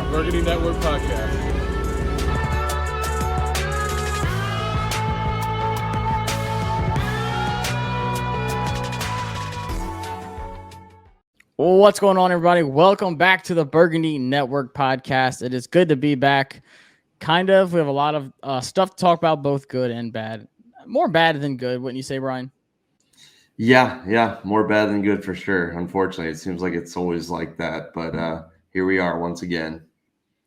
Burgundy Network podcast. What's going on, everybody? Welcome back to the Burgundy Network podcast. It is good to be back. We have a lot of stuff to talk about, both good and bad. More bad than good, wouldn't you say, Brian? Yeah, more bad than good for sure. Unfortunately, it seems like it's always like that, but here we are once again.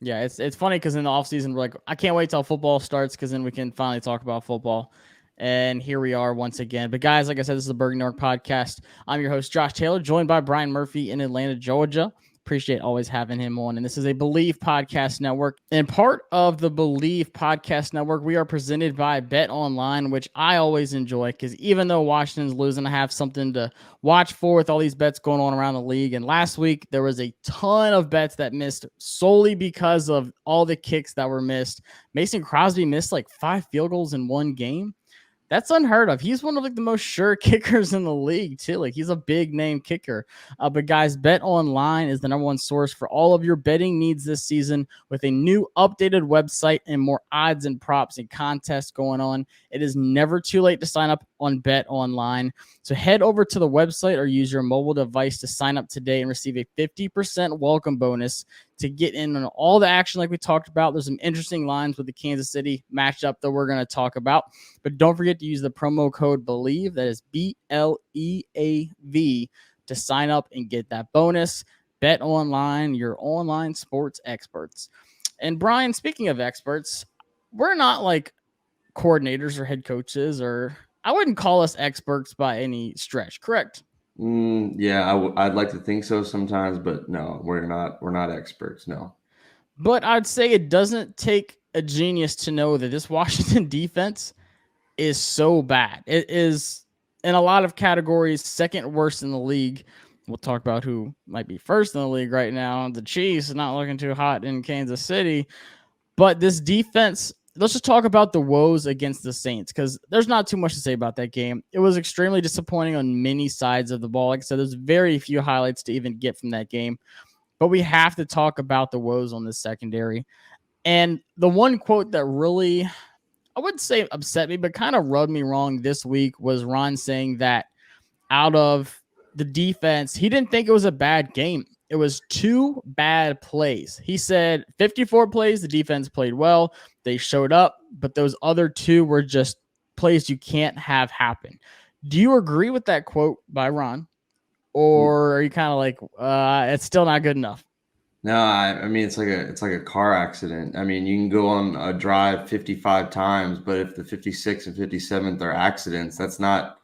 Yeah, it's funny because in the offseason, we're like, I can't wait till football starts because then we can finally talk about football. And here we are once again. But guys, like I said, this is the Burgundy Network podcast. I'm your host, Josh Taylor, joined by Brian Murphy in Atlanta, Georgia. Appreciate always having him on. And this is a Believe Podcast Network. And part of the Believe Podcast Network, we are presented by BetOnline, which I always enjoy because even though Washington's losing, I have something to watch for with all these bets going on around the league. And last week, there was a ton of bets that missed solely because of all the kicks that were missed. Mason Crosby missed like 5 field goals in one game. That's unheard of. He's one of the most sure kickers in the league too. He's a big name kicker. But guys, BetOnline is the number one source for all of your betting needs this season with a new updated website and more odds and props and contests going on. It is never too late to sign up on BetOnline. So head over to the website or use your mobile device to sign up today and receive a 50% welcome bonus to get in on all the action like we talked about. There's some interesting lines with the Kansas City matchup that we're going to talk about. But don't forget to use the promo code BELIEVE, that is BLEAV, to sign up and get that bonus. BetOnline, your online sports experts. And Brian, speaking of experts, we're not like coordinators or head coaches, or I wouldn't call us experts by any stretch, correct? Yeah, I'd like to think so sometimes, but no, we're not experts, no. But I'd say it doesn't take a genius to know that this Washington defense is so bad. It is, in a lot of categories, second worst in the league. We'll talk about who might be first in the league right now. The Chiefs not looking too hot in Kansas City. But this defense, let's just talk about the woes against the Saints, because there's not too much to say about that game. It was extremely disappointing on many sides of the ball. Like I said, there's very few highlights to even get from that game. But we have to talk about the woes on this secondary. And the one quote that really, I wouldn't say upset me, but kind of rubbed me wrong this week was Ron saying that out of the defense, he didn't think it was a bad game. It was 2 bad plays. He said 54 plays, the defense played well. They showed up, but those other 2 were just plays you can't have happen. Do you agree with that quote by Ron? Or are you kind of like, it's still not good enough? No, I mean it's like a car accident. I mean, you can go on a drive 55 times, but if the 56th and 57th are accidents, that's not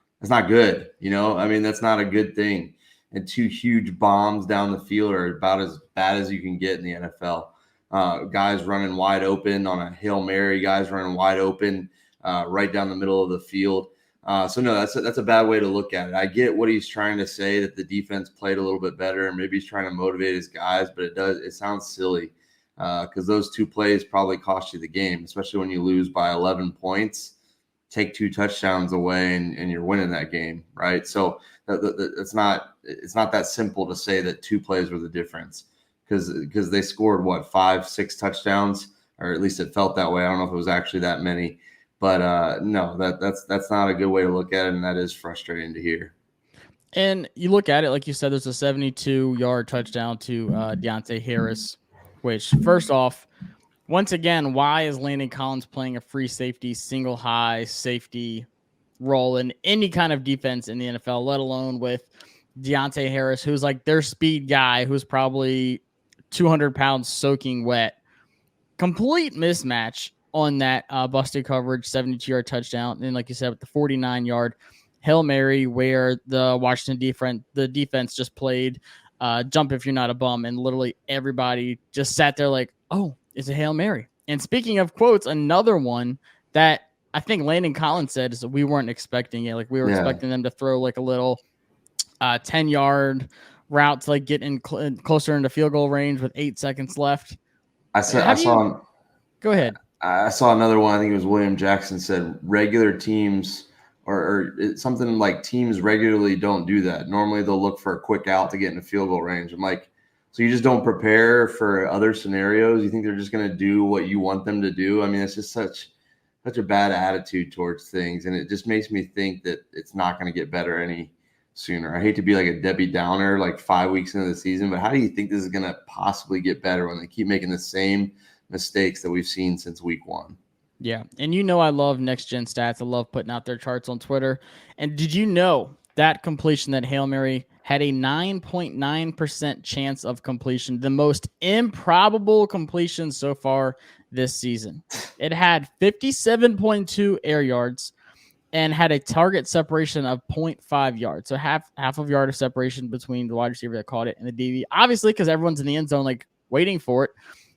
good. I mean, that's not a good thing. And 2 huge bombs down the field are about as bad as you can get in the NFL. Guys running wide open on a Hail Mary, guys running wide open right down the middle of the field. So no, that's a bad way to look at it. I get what he's trying to say, that the defense played a little bit better, and maybe he's trying to motivate his guys, but it sounds silly because those 2 plays probably cost you the game, especially when you lose by 11 points. Take 2 touchdowns away and you're winning that game, right? So it's not that simple to say that 2 plays were the difference, because they scored 5-6 touchdowns, or at least it felt that way. I don't know if it was actually that many. But no, that's not a good way to look at it, and that is frustrating to hear. And you look at it, like you said, there's a 72-yard touchdown to Deontay Harris, which, first off, once again, why is Landon Collins playing a free safety, single high safety role in any kind of defense in the NFL, let alone with Deontay Harris, who's like their speed guy, who's probably 200 pounds soaking wet? Complete mismatch on that busted coverage, 72-yard touchdown. And like you said, with the 49-yard Hail Mary, where the Washington defense just played jump if you're not a bum, and literally everybody just sat there like, oh, it's a Hail Mary. And speaking of quotes, another one that I think Landon Collins said is that we weren't expecting it. Like we were expecting them to throw like a little 10-yard route to like get in closer into field goal range with 8 seconds left. Go ahead. I saw another one. I think it was William Jackson said regular teams or something like teams regularly don't do that. Normally they'll look for a quick out to get into field goal range. I'm like, So you just don't prepare for other scenarios. You think they're just going to do what you want them to do. I mean, it's just such a bad attitude towards things, and it just makes me think that it's not going to get better any sooner. I hate to be like a Debbie Downer like 5 weeks into the season, but how do you think this is going to possibly get better when they keep making the same mistakes that we've seen since week 1? Yeah. And I love next gen stats. I love putting out their charts on Twitter. And did you know that completion, that Hail Mary, had a 9.9% chance of completion, the most improbable completion so far this season? It had 57.2 air yards and had a target separation of 0.5 yards. So half of yard of separation between the wide receiver that caught it and the DB. Obviously, because everyone's in the end zone, like waiting for it.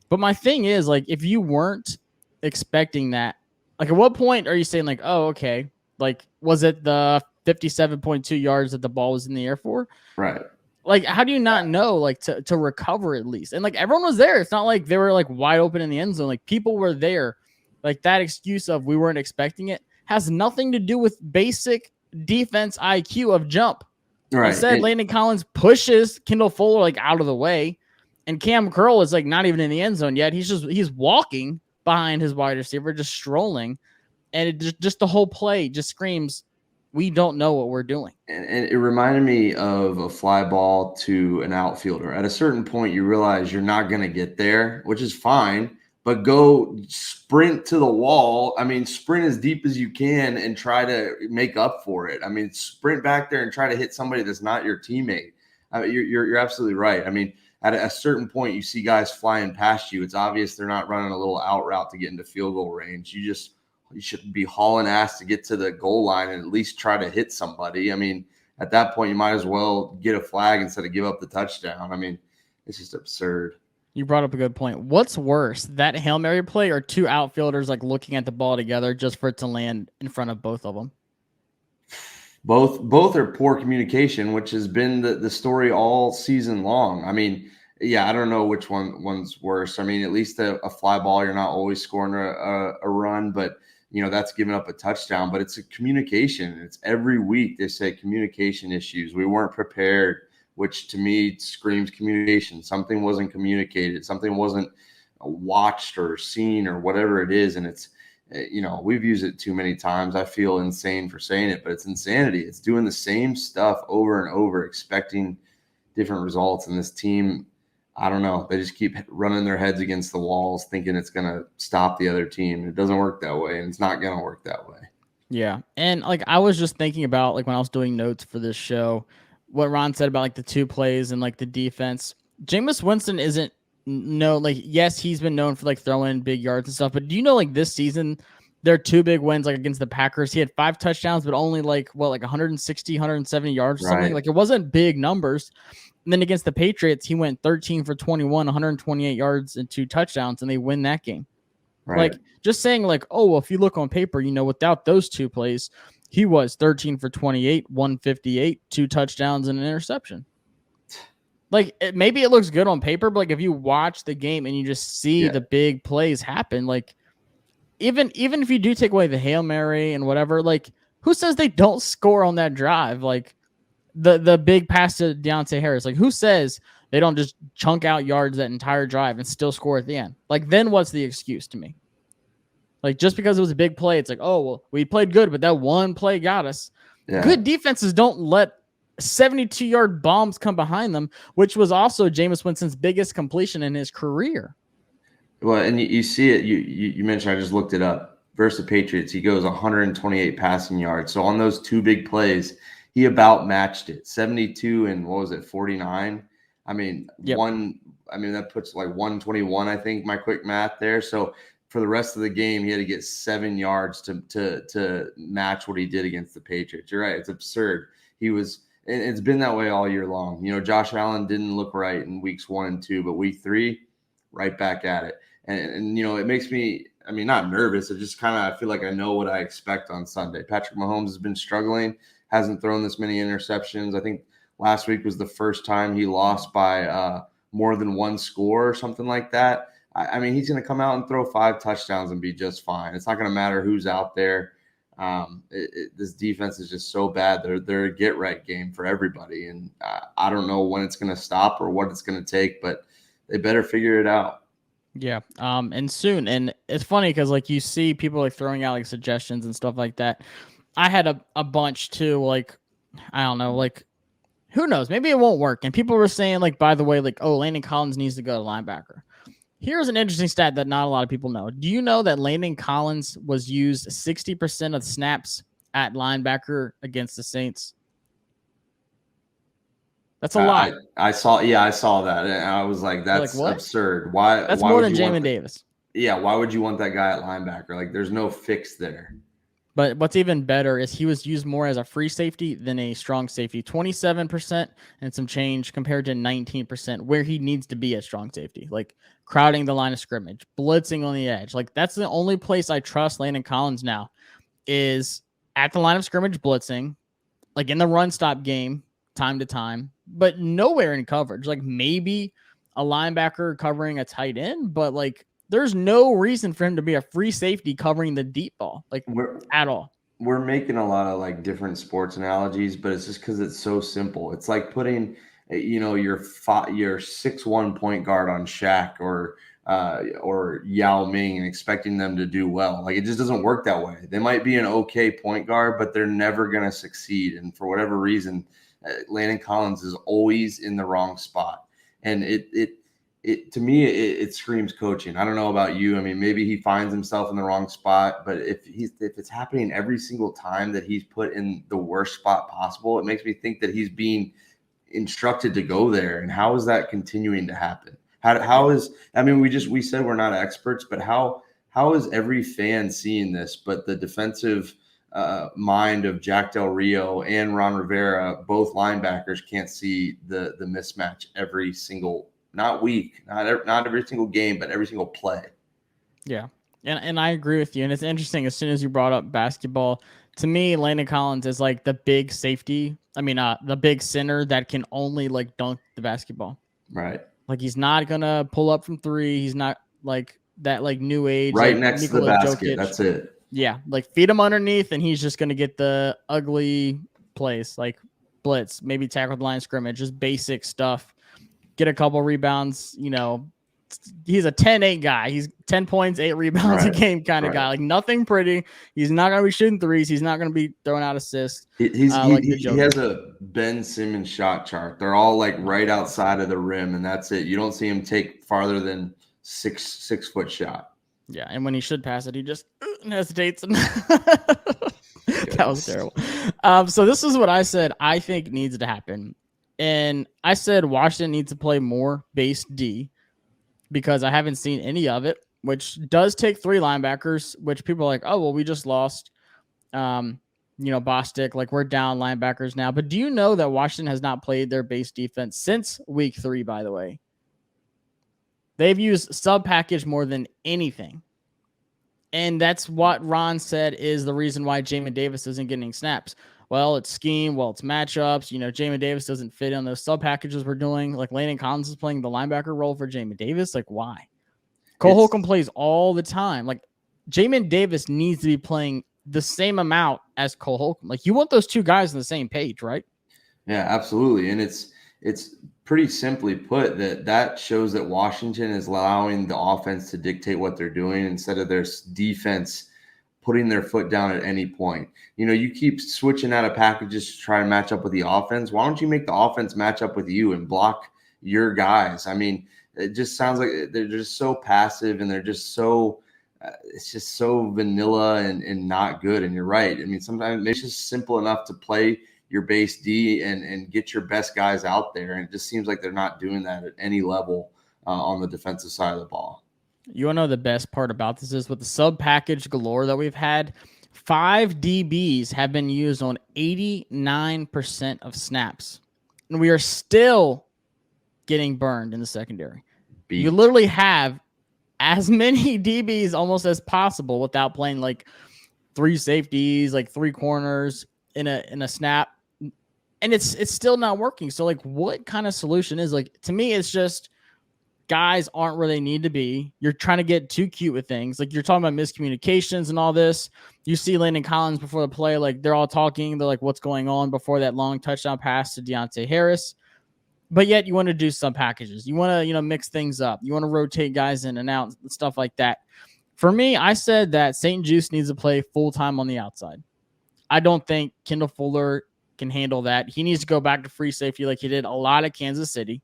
But my thing is, like, if you weren't expecting that, like, at what point are you saying, like, oh, okay, like, was it the 57.2 yards that the ball was in the air for? Right. Like, how do you not know, like, to recover at least? And like, everyone was there. It's not like they were like wide open in the end zone. Like, people were there. Like, that excuse of we weren't expecting it has nothing to do with basic defense IQ of jump. Right. Instead, Landon Collins pushes Kendall Fuller like out of the way, and Cam Curl is like not even in the end zone yet. He's walking behind his wide receiver, just strolling, and it just the whole play just screams, we don't know what we're doing. And it reminded me of a fly ball to an outfielder. At a certain point, you realize you're not going to get there, which is fine, but go sprint to the wall. I mean, sprint as deep as you can and try to make up for it. I mean, sprint back there and try to hit somebody that's not your teammate. You're absolutely right. I mean, at a certain point, you see guys flying past you. It's obvious they're not running a little out route to get into field goal range. You should be hauling ass to get to the goal line and at least try to hit somebody. I mean, at that point, you might as well get a flag instead of give up the touchdown. I mean, it's just absurd. You brought up a good point. What's worse, that Hail Mary play or two outfielders like looking at the ball together just for it to land in front of both of them? Both are poor communication, which has been the story all season long. I mean, yeah, I don't know which one's worse. I mean, at least a fly ball, you're not always scoring a run, but that's giving up a touchdown. But it's a communication. It's every week they say communication issues. We weren't prepared, which to me screams communication. Something wasn't communicated. Something wasn't watched or seen or whatever it is. And it's, we've used it too many times. I feel insane for saying it, but it's insanity. It's doing the same stuff over and over, expecting different results. And this team, I don't know, they just keep running their heads against the walls thinking it's going to stop the other team. It doesn't work that way, and it's not going to work that way. Yeah. And like, I was just thinking about, like, when I was doing notes for this show, what Ron said about like the two plays and like the defense. Jameis Winston isn't yes, he's been known for like throwing big yards and stuff, but do you know, like, this season there are two big wins, like against the Packers, he had 5 touchdowns, but only like 160, 170 yards or something. Right. Like, it wasn't big numbers. And then against the Patriots, he went 13 for 21, 128 yards and 2 touchdowns, and they win that game. Right. Like, just saying, like, oh, well, if you look on paper, without those two plays, he was 13 for 28, 158, 2 touchdowns and an interception. Like, maybe it looks good on paper, but like, if you watch the game and you just see the big plays happen, like, even if you do take away the Hail Mary and whatever, like, who says they don't score on that drive? Like, the big pass to Deontay Harris, like, who says they don't just chunk out yards that entire drive and still score at the end? Like, then what's the excuse to me? Like, just because it was a big play, it's like, oh, well, we played good, but that one play got us. Yeah. Good defenses don't let 72-yard bombs come behind them, which was also Jameis Winston's biggest completion in his career. Well, and you see it. You mentioned, I just looked it up. Versus the Patriots, he goes 128 passing yards. So on those two big plays, he about matched it. 72 and 49. I mean, that puts like 121, I think, my quick math there. So for the rest of the game, he had to get 7 yards to match what he did against the Patriots. You're right. It's absurd. And it's been that way all year long. Josh Allen didn't look right in weeks 1 and 2, but week 3, right back at it. And it makes me, not nervous. It just kind of, I feel like I know what I expect on Sunday. Patrick Mahomes has been struggling, hasn't thrown this many interceptions. I think last week was the first time he lost by more than one score or something like that. He's going to come out and throw 5 touchdowns and be just fine. It's not going to matter who's out there. This defense is just so bad. They're a get right game for everybody, and I don't know when it's going to stop or what it's going to take, but they better figure it out. Yeah. And soon. And it's funny because like you see people like throwing out like suggestions and stuff like that. I had a bunch too. Like, I don't know, like who knows? Maybe it won't work. And people were saying like, by the way, like, oh, Landon Collins needs to go to linebacker. Here's an interesting stat that not a lot of people know. Do you know that Landon Collins was used 60% of snaps at linebacker against the Saints? That's a lot. I saw that, and I was like, that's what? absurd. Why? That's why more would than you want Jamin Davis. Yeah, why would you want that guy at linebacker? Like, there's no fix there. But what's even better is he was used more as a free safety than a strong safety. 27% and some change compared to 19% where he needs to be at strong safety. Like crowding the line of scrimmage, blitzing on the edge. Like that's the only place I trust Landon Collins now is at the line of scrimmage blitzing, like in the run stop game time to time, but nowhere in coverage. Like maybe a linebacker covering a tight end, but like there's no reason for him to be a free safety covering the deep ball, like at all. We're making a lot of like different sports analogies, but it's just because it's so simple. It's like putting, your 6'1" point guard on Shaq or Yao Ming and expecting them to do well. Like it just doesn't work that way. They might be an okay point guard, but they're never going to succeed. And for whatever reason, Landon Collins is always in the wrong spot, and it to me it screams coaching. I don't know about you. I mean, maybe he finds himself in the wrong spot, but if it's happening every single time that he's put in the worst spot possible, it makes me think that he's being instructed to go there. And how is that continuing to happen? How is, I mean, we said we're not experts, but how is every fan seeing this? But the defensive mind of Jack Del Rio and Ron Rivera, both linebackers, can't see the mismatch every single, not week, not every single game, but every single play. Yeah. And I agree with you. And it's interesting. As soon as you brought up basketball, to me, Landon Collins is like the big safety. I mean, the big center that can only like dunk the basketball. Right. Like he's not gonna pull up from three. He's not like that like new age right like next Nikola to the basket. Jokic. That's it. Yeah, like feed him underneath, and he's just gonna get the ugly plays like blitz, maybe tackle the line of scrimmage, just basic stuff. Get a couple rebounds. He's a 10-8 guy. He's 10 points, 8 rebounds a game kind of guy. Like nothing pretty. He's not going to be shooting threes. He's not going to be throwing out assists. He has a Ben Simmons shot chart. They're all like right outside of the rim, and that's it. You don't see him take farther than 6-foot shot. Yeah, and when he should pass it, he just hesitates. That was terrible. So this is what I said I think needs to happen. And I said Washington needs to play more base D because I haven't seen any of it, which does take 3 linebackers, which people are like, oh, well, we just lost, Bostic. Like, we're down linebackers now. But do you know that Washington has not played their base defense since week 3, by the way? They've used sub-package more than anything. And that's what Ron said is the reason why Jamin Davis isn't getting snaps. Well, it's scheme. Well, it's matchups. Jamin Davis doesn't fit on those sub packages we're doing. Like Landon Collins is playing the linebacker role for Jamin Davis. Like, why? Cole Holcomb plays all the time. Like, Jamin Davis needs to be playing the same amount as Cole Holcomb. Like, you want those two guys on the same page, right? Yeah, absolutely. And it's pretty simply put that shows that Washington is allowing the offense to dictate what they're doing instead of their defense putting their foot down at any point. You keep switching out of packages to try and match up with the offense. Why don't you make the offense match up with you and block your guys? I mean, it just sounds like they're just so passive and they're just so it's just so vanilla and not good. And you're right. I mean, sometimes it's just simple enough to play your base D and get your best guys out there. And it just seems like they're not doing that at any level on the defensive side of the ball. You want to know the best part about this is with the sub package galore that we've had, 5 DBs have been used on 89% of snaps. And we are still getting burned in the secondary. You literally have as many DBs almost as possible without playing like 3 safeties, like 3 corners in a snap. And it's still not working. So like what kind of solution is, like, to me, it's just guys aren't where they need to be. You're trying to get too cute with things. Like you're talking about miscommunications and all this. You see Landon Collins before the play, like they're all talking. They're like, what's going on before that long touchdown pass to Deontay Harris. But yet you want to do some packages. You want to, mix things up. You want to rotate guys in and out and stuff like that. For me, I said that St. Juice needs to play full-time on the outside. I don't think Kendall Fuller can handle that. He needs to go back to free safety like he did a lot at Kansas City,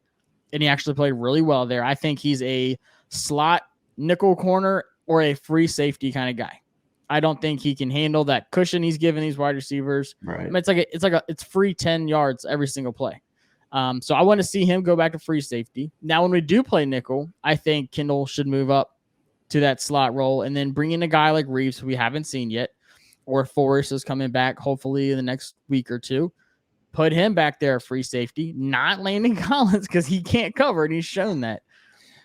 and he actually played really well there. I think he's a slot nickel corner or a free safety kind of guy. I don't think he can handle that cushion he's giving these wide receivers. Right. I mean, it's free 10 yards every single play. So I want to see him go back to free safety. Now, when we do play nickel, I think Kendall should move up to that slot role and then bring in a guy like Reeves, who we haven't seen yet, or Forrest is coming back hopefully in the next week or two. Put him back there at free safety, not Landon Collins, because he can't cover, and he's shown that.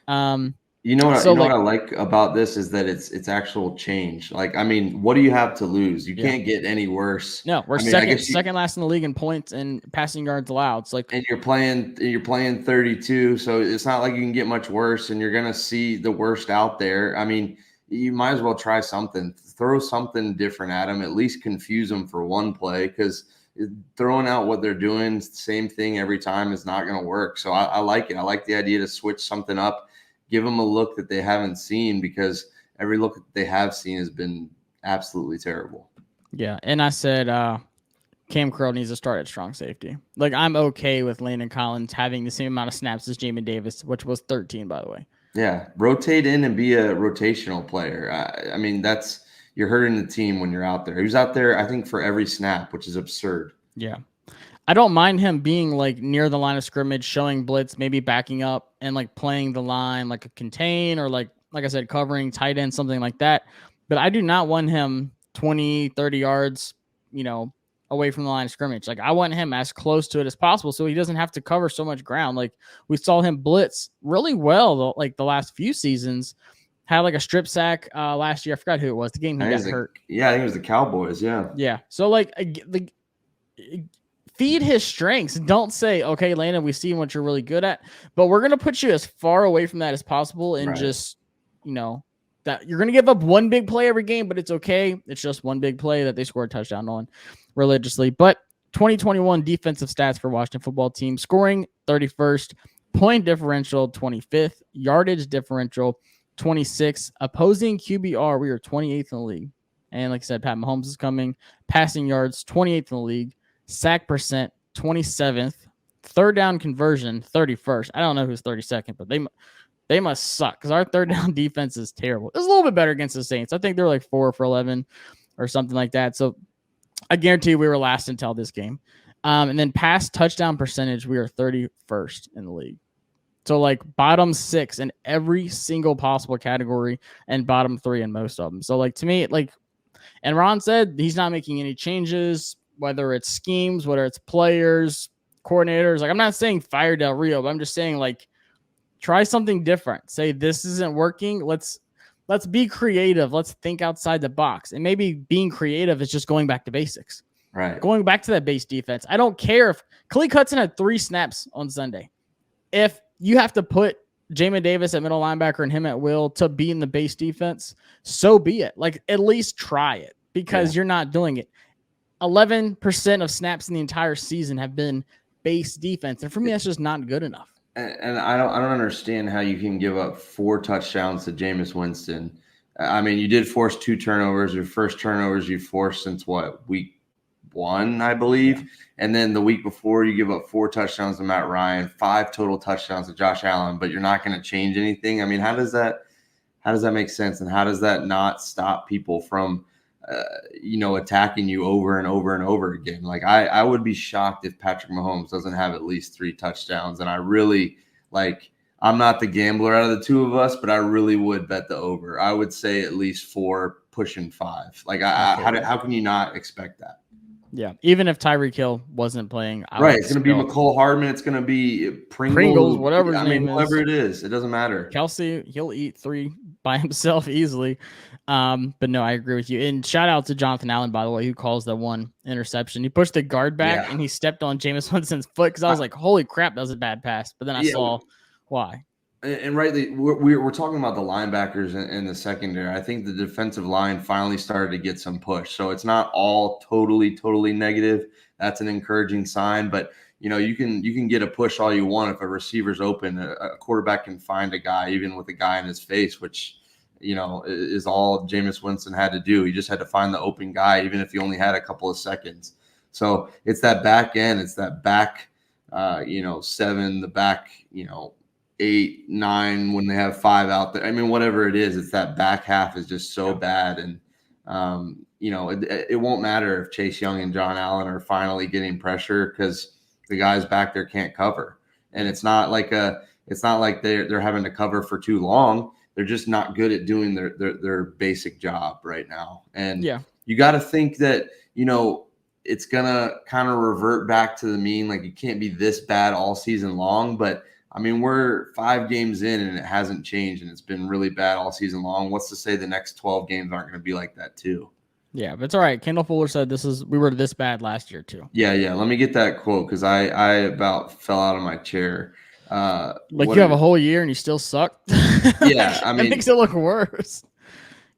What I like about this is that it's actual change. Like, I mean, what do you have to lose? You can't get any worse. No, we're second last in the league in points and passing yards allowed. It's like, and you're playing 32, so it's not like you can get much worse, and you're gonna see the worst out there. I mean, you might as well try something, throw something different at them, at least confuse them for one play, because throwing out what they're doing, same thing every time, is not gonna work. So I like it. I like the idea to switch something up. Give them a look that they haven't seen, because every look that they have seen has been absolutely terrible. Yeah, and I said Cam Curl needs to start at strong safety. Like, I'm okay with Landon Collins having the same amount of snaps as Jamin Davis, which was 13, by the way. Yeah, rotate in and be a rotational player. I mean, you're hurting the team when you're out there. He was out there, I think, for every snap, which is absurd. Yeah. I don't mind him being like near the line of scrimmage, showing blitz, maybe backing up and like playing the line like a contain, or like I said, covering tight end, something like that. But I do not want him 20, 30 yards, away from the line of scrimmage. Like, I want him as close to it as possible so he doesn't have to cover so much ground. Like, we saw him blitz really well, like the last few seasons. Had like a strip sack last year. I forgot who it was. The game he got hurt. Yeah, I think it was the Cowboys. Yeah. Yeah. So like feed his strengths. Don't say, okay, Landon, we see what you're really good at, but we're going to put you as far away from that as possible. And just, that you're going to give up one big play every game, but it's okay. It's just one big play that they score a touchdown on religiously. But 2021 defensive stats for Washington football team: scoring 31st, point differential 25th, yardage differential 26th, opposing QBR, we are 28th in the league. And like I said, Pat Mahomes is coming. Passing yards 28th in the league. Sack percent 27th, third down conversion 31st. I don't know who's 32nd, but they must suck, because our third down defense is terrible. It's a little bit better against the Saints. I think they're like 4 for 11 or something like that. So I guarantee we were last until this game. And then pass touchdown percentage, we are 31st in the league. So like bottom 6 in every single possible category and bottom 3 in most of them. So like, to me, like, and Ron said he's not making any changes, whether it's schemes, whether it's players, coordinators. Like, I'm not saying fire Del Rio, but I'm just saying, like, try something different. Say, this isn't working. Let's be creative. Let's think outside the box. And maybe being creative is just going back to basics. Right. Going back to that base defense. I don't care if Khalil Hudson had 3 snaps on Sunday. If you have to put Jamin Davis at middle linebacker and him at will to be in the base defense, so be it. Like, at least try it, because you're not doing it. 11% of snaps in the entire season have been base defense. And for me, that's just not good enough. And I don't understand how you can give up 4 touchdowns to Jameis Winston. I mean, you did force 2 turnovers. Your first turnovers you forced since week 1, I believe. Yeah. And then the week before, you give up 4 touchdowns to Matt Ryan, 5 total touchdowns to Josh Allen, but you're not going to change anything. I mean, how does that make sense? And how does that not stop people from attacking you over and over and over again? Like, I would be shocked if Patrick Mahomes doesn't have at least 3 touchdowns. And I really, I'm not the gambler out of the 2 of us, but I really would bet the over. I would say at least 4, pushing 5. Like, how can you not expect that? Yeah, even if Tyreek Hill wasn't playing. It's going to be McCole Hardman. It's going to be Pringles, whatever his name is. Whoever it is, it doesn't matter. Kelsey, he'll eat 3 by himself easily. But no, I agree with you. And shout out to Jonathan Allen, by the way, who calls the 1 interception. He pushed the guard back and he stepped on Jameis Winston's foot, because I was like, holy crap, that was a bad pass. But then I saw why. And rightly, we're talking about the linebackers and the secondary. I think the defensive line finally started to get some push. So it's not all totally negative. That's an encouraging sign. But you can get a push all you want if a receiver's open. A quarterback can find a guy, even with a guy in his face, which is all Jameis Winston had to do. He just had to find the open guy, even if he only had a couple of seconds. So it's that back end. It's that back, seven, the back, 8, 9 when they have 5 out there. I mean, whatever it is, it's that back half is just so bad. And, it won't matter if Chase Young and John Allen are finally getting pressure because the guys back there can't cover. And it's not like they're having to cover for too long. They're just not good at doing their basic job right now. And you got to think that, it's going to kind of revert back to the mean. Like, you can't be this bad all season long, but I mean, we're 5 games in and it hasn't changed, and it's been really bad all season long. What's to say the next 12 games aren't going to be like that too? Yeah, but it's all right. Kendall Fuller said we were this bad last year too. Yeah. Let me get that quote because I about fell out of my chair. You have a whole year and you still suck. Yeah, I mean, it makes it look worse.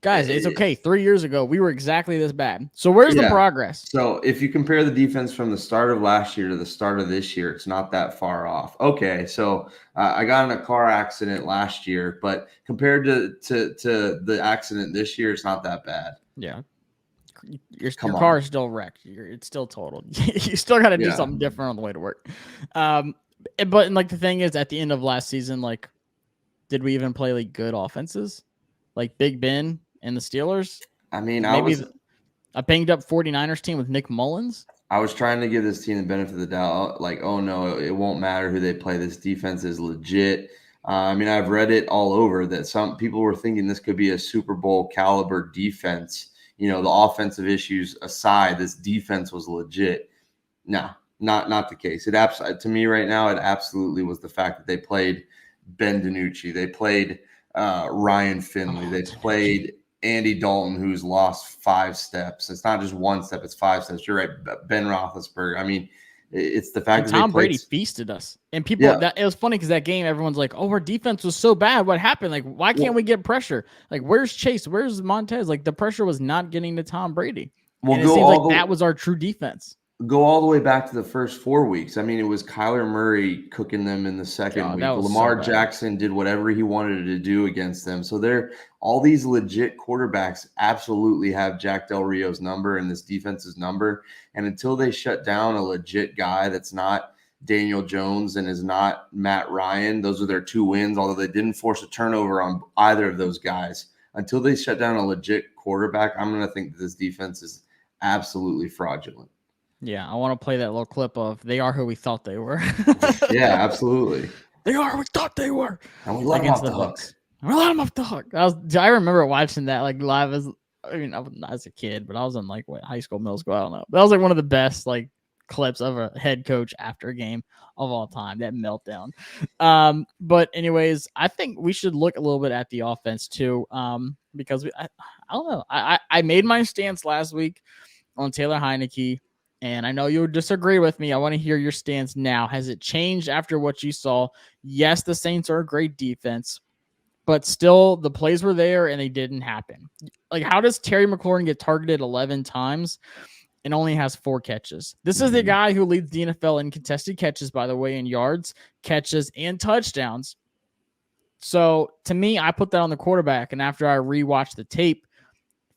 Guys, it's okay. 3 years ago, we were exactly this bad. So where's the progress? So if you compare the defense from the start of last year to the start of this year, it's not that far off. Okay, so I got in a car accident last year, but compared to the accident this year, it's not that bad. Yeah. Your car is still wrecked. It's still totaled. You still got to do something different on the way to work. But the thing is, at the end of last season, did we even play good offenses? Like Big Ben and the Steelers? I mean, a banged up 49ers team with Nick Mullins? I was trying to give this team the benefit of the doubt. Like, oh no, it won't matter who they play. This defense is legit. I've read it all over that some people were thinking this could be a Super Bowl caliber defense. The offensive issues aside, this defense was legit. No, not the case. To me right now, it absolutely was the fact that they played Ben DiNucci. They played Ryan Finley. They played Andy Dalton, who's lost 5 steps. It's not just 1 step; it's 5 steps. You're right, Ben Roethlisberger. I mean, it's the fact that Tom Brady feasted us, and people. It was funny because that game, everyone's like, "Oh, our defense was so bad. What happened? Like, why can't we get pressure? Like, where's Chase? Where's Montez? Like, the pressure was not getting to Tom Brady. And it seems like that was our true defense." Go all the way back to the first 4 weeks. I mean, it was Kyler Murray cooking them in the second week. Lamar Jackson did whatever he wanted to do against them. So all these legit quarterbacks absolutely have Jack Del Rio's number and this defense's number. And until they shut down a legit guy that's not Daniel Jones and is not Matt Ryan, those are their 2 wins, although they didn't force a turnover on either of those guys. Until they shut down a legit quarterback, I'm going to think that this defense is absolutely fraudulent. Yeah, I want to play that little clip of they are who we thought they were. Yeah, absolutely. They are who we thought they were. And we let them off the hook. We let them off the hook. I remember watching that live as a kid, but I was in high school, middle school. I don't know. That was one of the best clips of a head coach after a game of all time. That meltdown. But anyways, I think we should look a little bit at the offense too. Because I don't know. I made my stance last week on Taylor Heineke. And I know you'll disagree with me. I want to hear your stance now. Has it changed after what you saw? Yes, the Saints are a great defense, but still the plays were there and they didn't happen. How does Terry McLaurin get targeted 11 times and only has 4 catches? This is the guy who leads the NFL in contested catches, by the way, in yards, catches, and touchdowns. So to me, I put that on the quarterback. And after I rewatched the tape,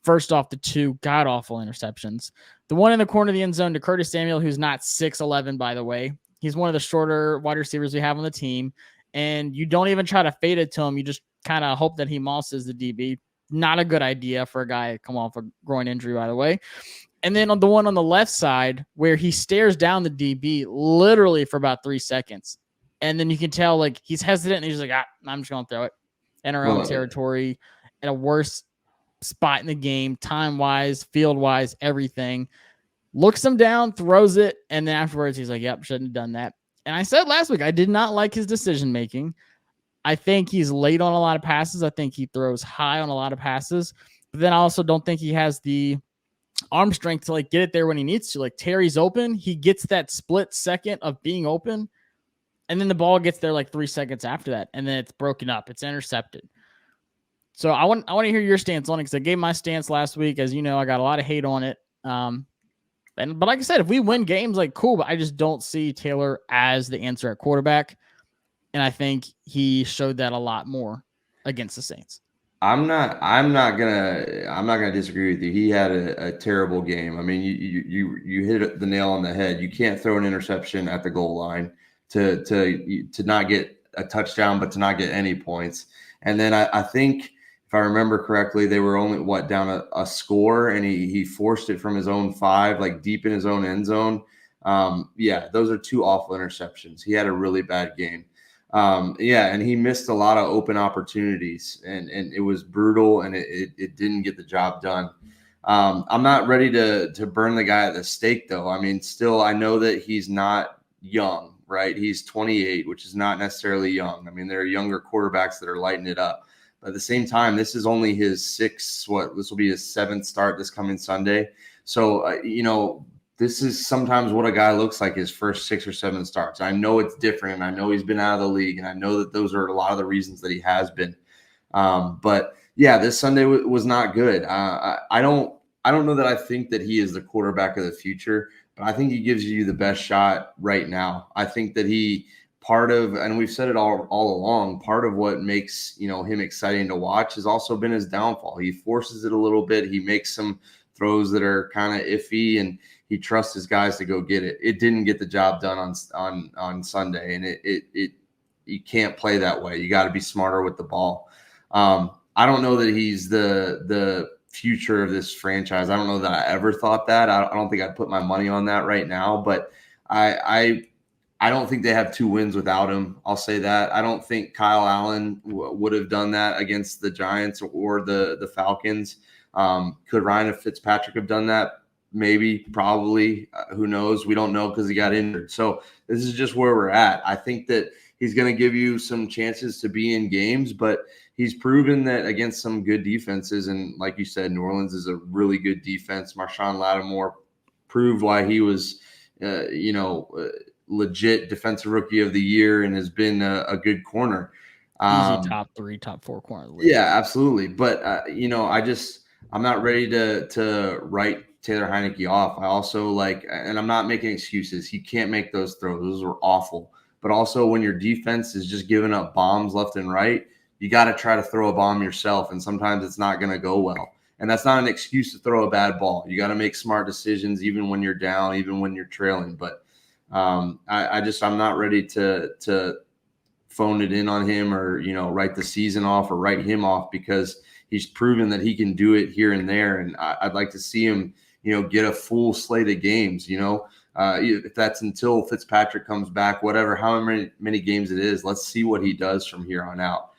first off, the 2 god-awful interceptions. The one in the corner of the end zone to Curtis Samuel, who's not 6'11", by the way. He's one of the shorter wide receivers we have on the team. And you don't even try to fade it to him. You just kind of hope that he mosses the DB. Not a good idea for a guy to come off a groin injury, by the way. And then on the one on the left side where he stares down the DB literally for about 3 seconds. And then you can tell he's hesitant and he's like, I'm just going to throw it in our own territory in a worse spot in the game, time-wise, field-wise, everything. Looks him down, throws it, and then afterwards he's like, yep, shouldn't have done that. And I said last week, I did not like his decision-making. I think he's late on a lot of passes. I think he throws high on a lot of passes. But then I also don't think he has the arm strength to get it there when he needs to. Terry's open. He gets that split second of being open. And then the ball gets there like 3 seconds after that, and then it's broken up. It's intercepted. So I want to hear your stance on it, because I gave my stance last week. As you know, I got a lot of hate on it. But like I said, if we win games, like, cool, but I just don't see Taylor as the answer at quarterback. And I think he showed that a lot more against the Saints. I'm not gonna disagree with you. He had a terrible game. I mean, you hit the nail on the head. You can't throw an interception at the goal line to not get a touchdown, but to not get any points. And then I think, if I remember correctly, they were only down a score, and he forced it from his own 5, like deep in his own end zone. Yeah, those are 2 awful interceptions. He had a really bad game. Yeah, and he missed a lot of open opportunities, and it was brutal, and it didn't get the job done. I'm not ready to burn the guy at the stake, though. I mean, still, I know that he's not young, right? He's 28, which is not necessarily young. I mean, there are younger quarterbacks that are lighting it up. But at the same time, this is only his this will be his 7th start this coming Sunday. So, this is sometimes what a guy looks like his first 6 or 7 starts. I know it's different, and I know he's been out of the league, and I know that those are a lot of the reasons that he has been. But yeah, this Sunday was not good. I don't know that I think that he is the quarterback of the future, but I think he gives you the best shot right now. I think that and we've said it all along, part of what makes him exciting to watch has also been his downfall. He forces it a little bit. He makes some throws that are kind of iffy, and he trusts his guys to go get it. It didn't get the job done on Sunday, and it you can't play that way. You got to be smarter with the ball. I don't know that he's the future of this franchise. I don't know that I ever thought that. I don't think I'd put my money on that right now, but I don't think they have 2 wins without him. I'll say that. I don't think Kyle Allen would have done that against the Giants or the Falcons. Could Ryan Fitzpatrick have done that? Maybe, probably. Who knows? We don't know because he got injured. So this is just where we're at. I think that he's going to give you some chances to be in games, but he's proven that against some good defenses. And like you said, New Orleans is a really good defense. Marshawn Lattimore proved why he was, legit defensive rookie of the year and has been a good corner. Easy top 3, top 4 corner. Yeah, absolutely. But, I'm not ready to write Taylor Heineke off. I also and I'm not making excuses. He can't make those throws. Those were awful. But also, when your defense is just giving up bombs left and right, you got to try to throw a bomb yourself. And sometimes it's not going to go well. And that's not an excuse to throw a bad ball. You got to make smart decisions, even when you're down, even when you're trailing. But I'm not ready to phone it in on him or, write the season off or write him off, because he's proven that he can do it here and there. And I'd like to see him, get a full slate of games, if that's until Fitzpatrick comes back, whatever, however many games it is, let's see what he does from here on out.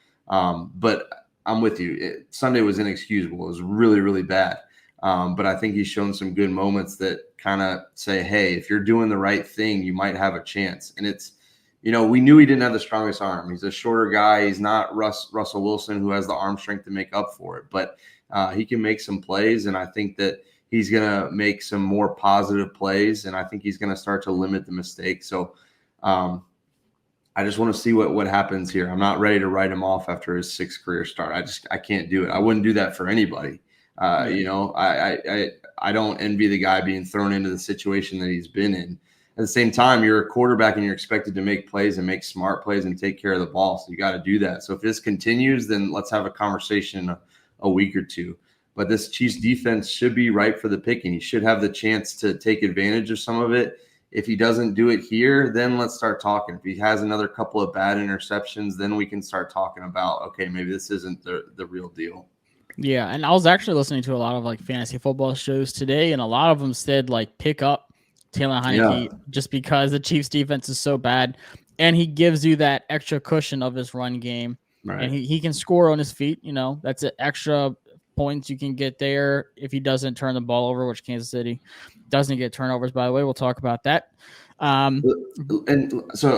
But I'm with you. Sunday was inexcusable. It was really, really bad. But I think he's shown some good moments that kind of say, hey, if you're doing the right thing, you might have a chance. And it's, we knew he didn't have the strongest arm. He's a shorter guy. He's not Russell Wilson, who has the arm strength to make up for it. But he can make some plays, and I think that he's going to make some more positive plays, and I think he's going to start to limit the mistakes. So I just want to see what happens here. I'm not ready to write him off after his 6th career start. I can't do it. I wouldn't do that for anybody. I don't envy the guy being thrown into the situation that he's been in. At the same time, you're a quarterback and you're expected to make plays and make smart plays and take care of the ball. So you got to do that. So if this continues, then let's have a conversation a week or two. But this Chiefs defense should be ripe for the picking. He should have the chance to take advantage of some of it. If he doesn't do it here, then let's start talking. If he has another couple of bad interceptions, then we can start talking about, okay, maybe this isn't the real deal. Yeah, and I was actually listening to a lot of fantasy football shows today, and a lot of them said pick up Taylor Heineke just because the Chiefs defense is so bad, and he gives you that extra cushion of his run game, right? And he can score on his feet. That's an extra points you can get there if he doesn't turn the ball over, which Kansas City doesn't get turnovers, by the way. We'll talk about that. And so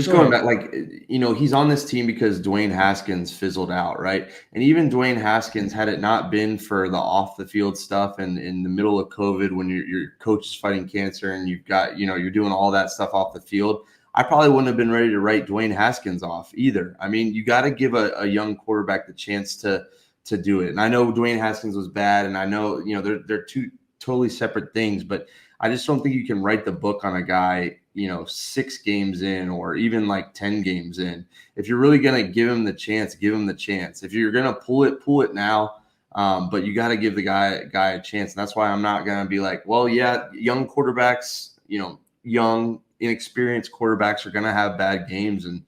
going back, he's on this team because Dwayne Haskins fizzled out, right? And even Dwayne Haskins, had it not been for the off the field stuff and in the middle of COVID, when your coach is fighting cancer and you've got, you're doing all that stuff off the field, I probably wouldn't have been ready to write Dwayne Haskins off either. I mean, you got to give a young quarterback the chance to do it. And I know Dwayne Haskins was bad, and I know, you know, they're two totally separate things, but I just don't think you can write the book on a guy, you know, 6 games in or even like 10 games in. If you're really going to give him the chance, give him the chance. If you're going to pull it now. But you got to give the guy a chance. And that's why I'm not going to be like, well, yeah, young quarterbacks, you know, young, inexperienced quarterbacks are going to have bad games. And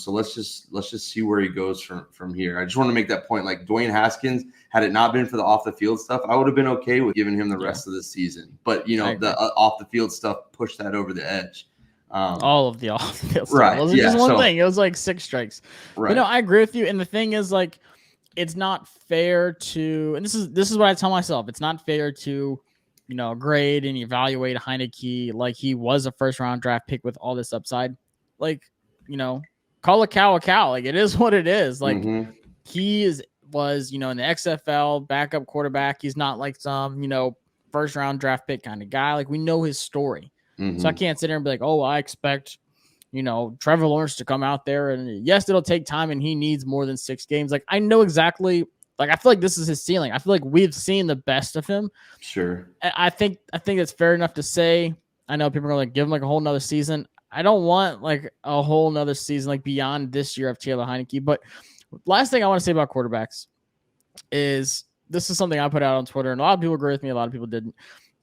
so let's just see where he goes from here. I just want to make that point. Like Dwayne Haskins, had it not been for the off the field stuff, I would have been okay with giving him the rest of the season. But you know, the off the field stuff pushed that over the edge. All of the off the field stuff. Right. It wasn't just one thing. It was like 6 strikes. Right. But no, I agree with you. And the thing is, like, it's not fair to, and this is what I tell myself. It's not fair to, you know, grade and evaluate Heineke like he was a first round draft pick with all this upside. Like, you know, call a cow a cow. Like, it is what it is. Like, he was, you know, in the XFL backup quarterback. He's not like some, you know, first round draft pick kind of guy. Like, we know his story. So I can't sit there and be like, oh, I expect, you know, Trevor Lawrence to come out there, and yes, it'll take time and he needs more than 6 games. Like, I know exactly, like, I feel like this is his ceiling. I feel like we've seen the best of him. Sure. I think it's fair enough to say, I know people are like, give him like a whole nother season. I don't want like a whole nother season, like beyond this year of Taylor Heineke. But last thing I want to say about quarterbacks is, this is something I put out on Twitter, and a lot of people agree with me. A lot of people didn't.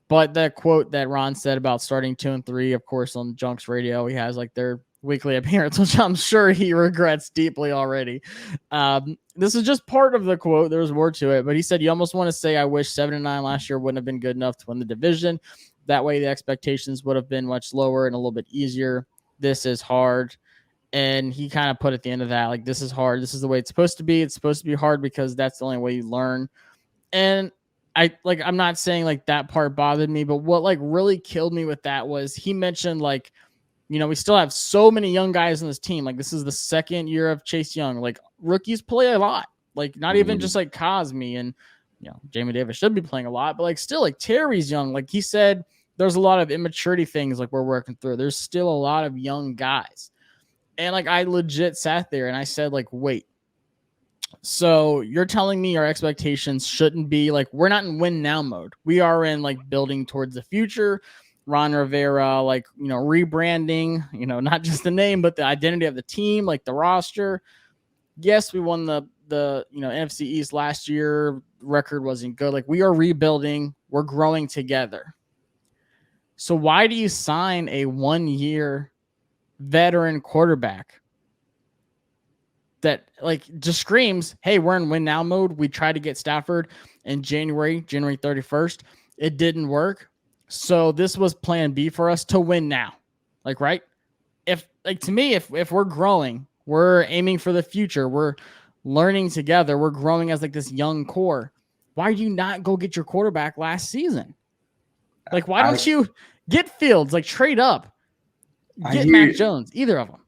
But that quote that Ron said about starting 2 and 3, of course, on Junks Radio, he has like their weekly appearance, which I'm sure he regrets deeply already. This is just part of the quote. There was more to it, but he said, you almost want to say, I wish 7-9 last year wouldn't have been good enough to win the division. That way the expectations would have been much lower and a little bit easier. This is hard. And he kind of put at the end of that, like, this is hard. This is the way it's supposed to be. It's supposed to be hard because that's the only way you learn. And I'm not saying like that part bothered me, but what like really killed me with that was he mentioned, like, you know, we still have so many young guys in this team. Like, this is the 2nd year of Chase Young. Like, rookies play a lot. Like, not even just like Cosme and, you know, Jamie Davis should be playing a lot, but like still, like, Terry's young. Like he said, there's a lot of immaturity things like we're working through. There's still a lot of young guys. And like, I legit sat there and I said, like, wait. So you're telling me our expectations shouldn't be like, we're not in win now mode. We are in like building towards the future. Ron Rivera, like, you know, rebranding, you know, not just the name, but the identity of the team, like the roster. Yes, we won the you know, NFC East last year. Record wasn't good. Like, we are rebuilding. We're growing together. So why do you sign a 1-year veteran quarterback that like just screams, hey, we're in win now mode? We tried to get Stafford in January 31st. It didn't work. So this was plan B for us to win now. Like, right? If like, to me, if we're growing, we're aiming for the future, we're learning together, we're growing as like this young core, why do you not go get your quarterback last season? Like, why don't you get Fields, like trade up, get Mac Jones, either of them?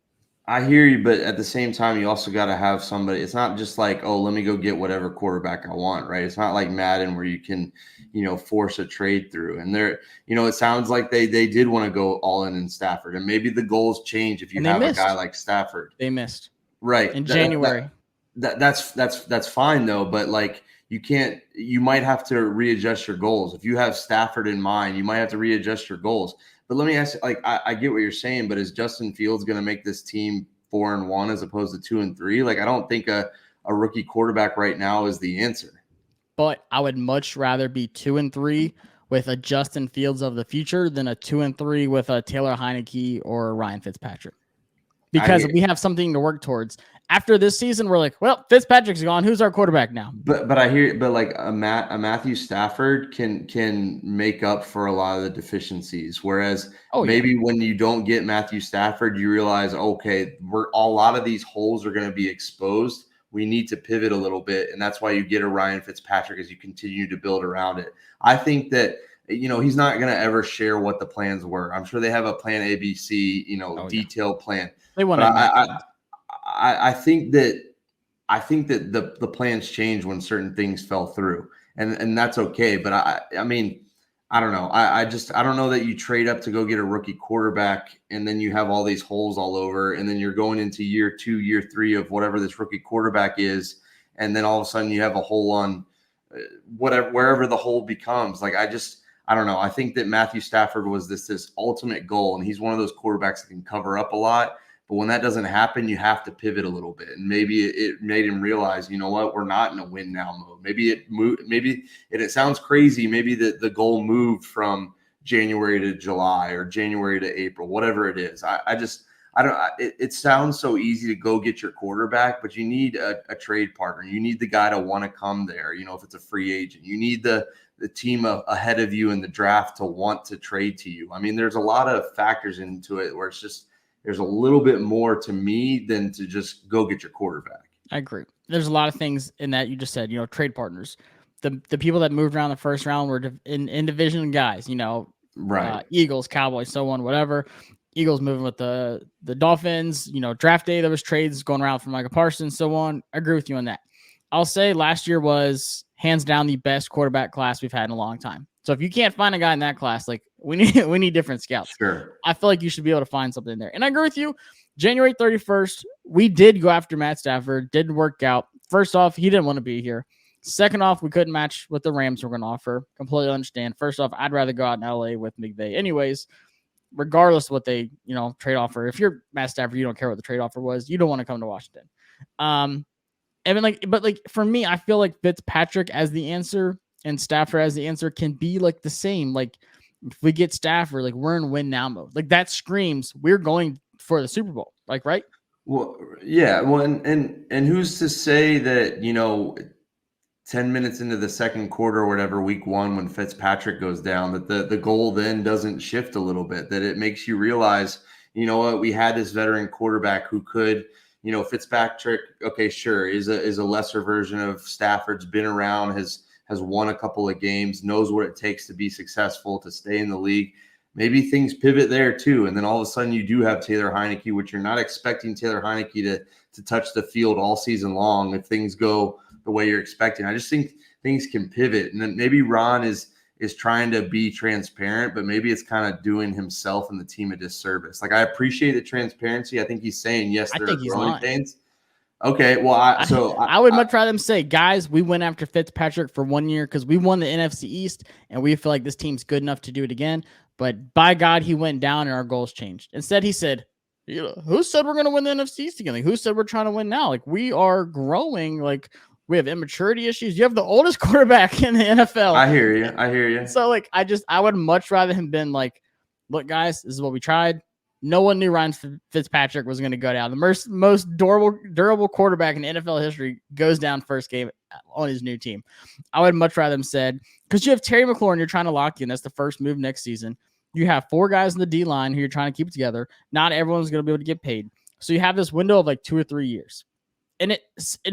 I hear you, but at the same time, you also got to have somebody. It's not just like, oh, let me go get whatever quarterback I want, right? It's not like Madden where you can, you know, force a trade through. And there, you know, it sounds like they did want to go all in Stafford, and maybe the goals change if you have a guy like Stafford. They missed, right, in January. That's fine though, but like, you might have to readjust your goals. If you have Stafford in mind, you might have to readjust your goals. But let me ask you, like, I get what you're saying, but is Justin Fields going to make this team 4-1 as opposed to 2-3? Like, I don't think a rookie quarterback right now is the answer. But I would much rather be 2-3 with a Justin Fields of the future than a 2-3 with a Taylor Heineke or Ryan Fitzpatrick. Because we have something to work towards. After this season, we're like, well, Fitzpatrick's gone. Who's our quarterback now? But I hear, but like a Matthew Stafford can make up for a lot of the deficiencies. Whereas maybe when you don't get Matthew Stafford, you realize, okay, a lot of these holes are going to be exposed. We need to pivot a little bit, and that's why you get a Ryan Fitzpatrick as you continue to build around it. I think that, you know, he's not going to ever share what the plans were. I'm sure they have a plan A, B, C, you know, detailed plan. They want to. I think that the plans change when certain things fell through, and that's okay. But I mean, I don't know. I don't know that you trade up to go get a rookie quarterback and then you have all these holes all over, and then you're going into year 2, year 3 of whatever this rookie quarterback is, and then all of a sudden you have a hole on whatever, wherever the hole becomes. Like I don't know. I think that Matthew Stafford was this ultimate goal, and he's one of those quarterbacks that can cover up a lot. But when that doesn't happen, you have to pivot a little bit. And maybe it made him realize, you know what, we're not in a win now mode. Maybe it moved, maybe, and it sounds crazy, maybe the goal moved from January to July or January to April, whatever it is. I don't, it sounds so easy to go get your quarterback, but you need a trade partner. You need the guy to want to come there. You know, if it's a free agent, you need the team ahead of you in the draft to want to trade to you. I mean, there's a lot of factors into it where it's just, there's a little bit more to me than to just go get your quarterback. I agree. There's a lot of things in that you just said, you know, trade partners. The people that moved around the first round were in division guys, you know, right? Eagles, Cowboys, so on, whatever. Eagles moving with the Dolphins, you know, draft day, there was trades going around for Micah Parsons, so on. I agree with you on that. I'll say last year was hands down the best quarterback class we've had in a long time. So if you can't find a guy in that class, like we need different scouts. Sure. I feel like you should be able to find something there. And I agree with you. January 31st, we did go after Matt Stafford. Didn't work out. First off, he didn't want to be here. Second off, we couldn't match what the Rams were going to offer. Completely understand. First off, I'd rather go out in LA with McVay. Anyways, regardless of what they, you know, trade offer. If you're Matt Stafford, you don't care what the trade offer was. You don't want to come to Washington. And then but for me, I feel like Fitzpatrick as the answer and Stafford as the answer can be like the same. Like if we get Stafford, like we're in win now mode. Like that screams we're going for the Super Bowl. Like, right? Well, yeah. Well, and who's to say that, you know, 10 minutes into the second quarter or whatever, week 1, when Fitzpatrick goes down, that the goal then doesn't shift a little bit, that it makes you realize, you know what, we had this veteran quarterback who could, you know, Fitzpatrick, okay, sure, is a lesser version of Stafford's, been around, has won a couple of games, knows what it takes to be successful, to stay in the league. Maybe things pivot there too. And then all of a sudden you do have Taylor Heineke, which you're not expecting Taylor Heineke to touch the field all season long if things go the way you're expecting. I just think things can pivot. And then maybe Ron is trying to be transparent, but maybe it's kind of doing himself and the team a disservice. Like, I appreciate the transparency. I think he's saying, yes, there are growing pains. Okay, well, I would much rather them say, guys, we went after Fitzpatrick for 1 year because we won the NFC East and we feel like this team's good enough to do it again. But by God, he went down and our goals changed. Instead, he said, who said we're going to win the NFC East again? Like, who said we're trying to win now? Like, we are growing. Like, we have immaturity issues. You have the oldest quarterback in the NFL. I hear you. So, like, I would much rather him been like, look, guys, this is what we tried. No one knew Ryan Fitzpatrick was going to go down. The most durable quarterback in NFL history goes down first game on his new team. I would much rather them said, because you have Terry McLaurin, you're trying to lock in. That's the first move next season. You have 4 guys in the D line who you're trying to keep together. Not everyone's going to be able to get paid. So you have this window of like 2 or 3 years. And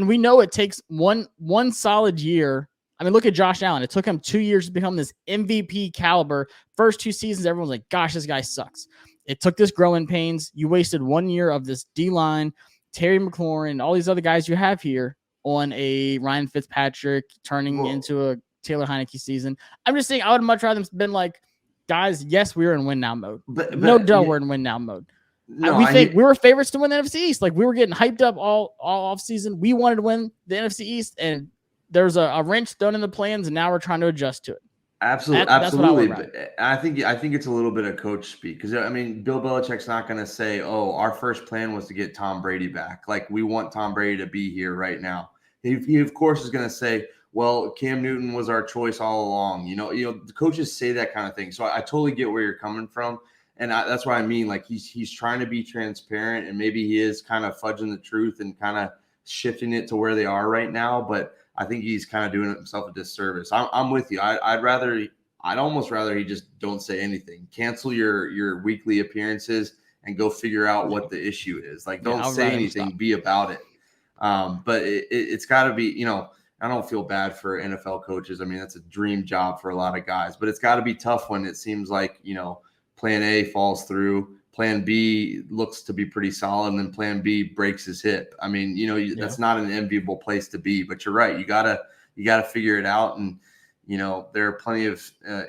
we know it takes one solid year. I mean, look at Josh Allen. It took him 2 years to become this MVP caliber. First 2 seasons, everyone's like, gosh, this guy sucks. It took this growing pains. You wasted 1 year of this D-line, Terry McLaurin, all these other guys you have here on a Ryan Fitzpatrick turning into a Taylor Heineke season. I'm just saying I would much rather have been like, guys, yes, we were in win now mode. But no doubt we're in win now mode. No, we were favorites to win the NFC East. Like, we were getting hyped up all off season. We wanted to win the NFC East, and there's a wrench thrown in the plans, and now we're trying to adjust to it. Absolutely. But I think it's a little bit of coach speak, because I mean, Bill Belichick's not going to say, "Oh, our first plan was to get Tom Brady back. Like, we want Tom Brady to be here right now." He of course is going to say, "Well, Cam Newton was our choice all along." You know, the coaches say that kind of thing. So I totally get where you're coming from, and that's what I mean. Like, he's trying to be transparent, and maybe he is kind of fudging the truth and kind of shifting it to where they are right now, but I think he's kind of doing himself a disservice. I'm with you. I'd almost rather he just don't say anything. Cancel your weekly appearances and go figure out what the issue is. Like, don't say anything. Be about it. But it's got to be. You know, I don't feel bad for NFL coaches. I mean, that's a dream job for a lot of guys. But it's got to be tough when it seems like, you know, Plan A falls through. Plan B looks to be pretty solid, and then Plan B breaks his hip. I mean, you know, that's not an enviable place to be. But you're right. You gotta figure it out. And you know, there are plenty of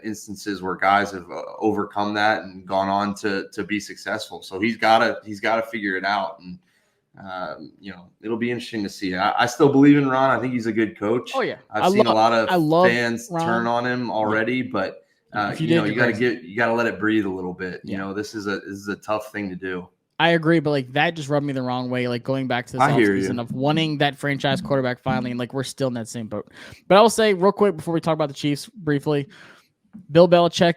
instances where guys have overcome that and gone on to be successful. So he's got to figure it out. And you know, it'll be interesting to see. I still believe in Ron. I think he's a good coach. Oh yeah, I've seen a lot of fans Ron. turn on him already, but you know, you got to let it breathe a little bit. You know, this is a tough thing to do. I agree, but like that just rubbed me the wrong way. Like going back to this offseason of wanting that franchise quarterback finally, and like we're still in that same boat. But I will say real quick before we talk about the Chiefs briefly, Bill Belichick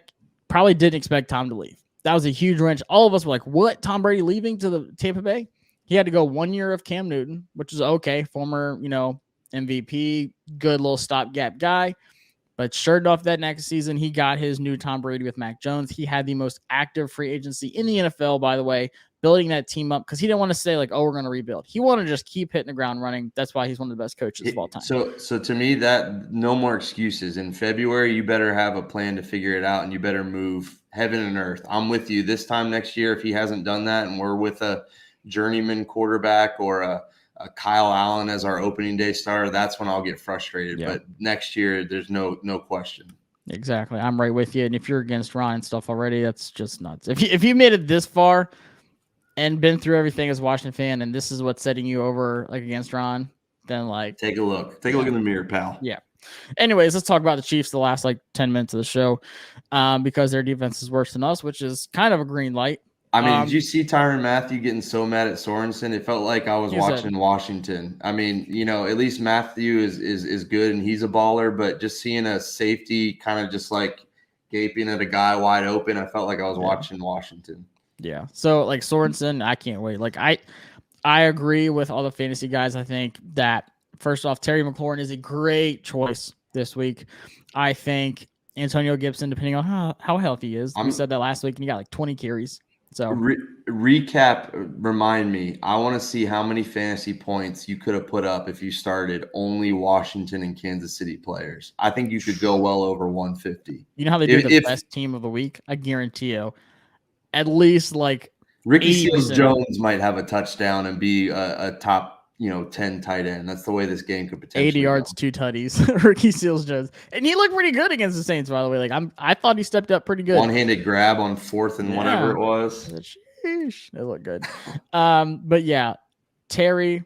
probably didn't expect Tom to leave. That was a huge wrench. All of us were like, "What? Tom Brady leaving to the Tampa Bay?" He had to go 1 year of Cam Newton, which is okay, former MVP, good little stopgap guy. But sure enough, that next season, he got his new Tom Brady with Mac Jones. He had the most active free agency in the NFL, by the way, building that team up because he didn't want to say like, oh, we're going to rebuild. He wanted to just keep hitting the ground running. That's why he's one of the best coaches of all time. So to me, that no more excuses. In February, you better have a plan to figure it out, and you better move heaven and earth. I'm with you. This time next year, if he hasn't done that and we're with a journeyman quarterback or a Kyle Allen as our opening day starter, that's when I'll get frustrated. But next year, there's no question. Exactly. I'm right with you. And if you're against Ron and stuff already, that's just nuts. If you made it this far and been through everything as a Washington fan, and this is what's setting you over like against Ron, then like take a look. Take a look in the mirror, pal. Yeah. Anyways, let's talk about the Chiefs the last like 10 minutes of the show because their defense is worse than us, which is kind of a green light. I mean, did you see Tyrann Mathieu getting so mad at Sorensen? It felt like I was watching Washington. I mean, you know, at least Mathieu is good and he's a baller, but just seeing a safety kind of just like gaping at a guy wide open, I felt like I was watching Washington. Yeah. So like Sorensen, I can't wait. Like I agree with all the fantasy guys. I think that first off, Terry McLaurin is a great choice this week. I think Antonio Gibson, depending on how healthy he is, we said that last week and he got like 20 carries. So recap, remind me, I want to see how many fantasy points you could have put up if you started only Washington and Kansas City players. I think you could go well over 150. You know how they do the best team of the week? I guarantee you at least like Ricky Seals-Jones might have a touchdown and be a top 10 tight end. That's the way this game could potentially 80 yards, go. 2 tutties. Ricky Seals-Jones. And he looked pretty good against the Saints, by the way. Like I thought he stepped up pretty good. One-handed grab on 4th and whatever it was. Sheesh. It looked good. But yeah, Terry,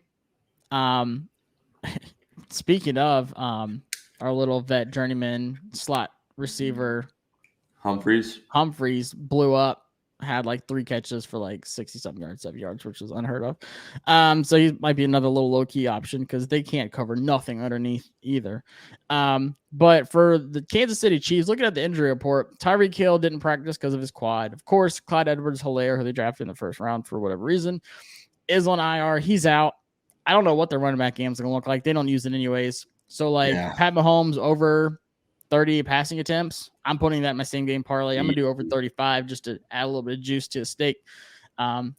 speaking of our little vet journeyman slot receiver Humphreys blew up. Had like 3 catches for like 60-something yards, 7 yards, which is unheard of. So he might be another little low-key option because they can't cover nothing underneath either. But for the Kansas City Chiefs, looking at the injury report, Tyreek Hill didn't practice because of his quad. Of course, Clyde Edwards-Helaire, who they drafted in the first round for whatever reason, is on IR. He's out. I don't know what their running back game is going to look like. They don't use it anyways. So like Pat Mahomes over 30 passing attempts. I'm putting that in my same game parlay. I'm going to do over 35 just to add a little bit of juice to a steak.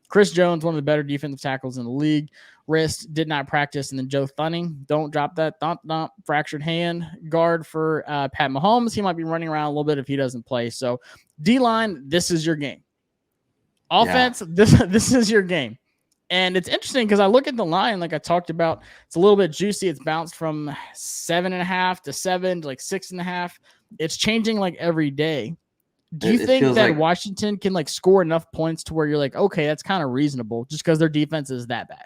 Chris Jones, one of the better defensive tackles in the league. Wrist did not practice. And then Joe Thunning, don't drop that fractured hand guard for Pat Mahomes. He might be running around a little bit if he doesn't play. So D-line, this is your game. Offense, this is your game. And it's interesting because I look at the line, like I talked about, it's a little bit juicy. It's bounced from 7.5 to 7 to like 6.5. It's changing like every day. Do you think that Washington can like score enough points to where you're like, okay, that's kind of reasonable just because their defense is that bad?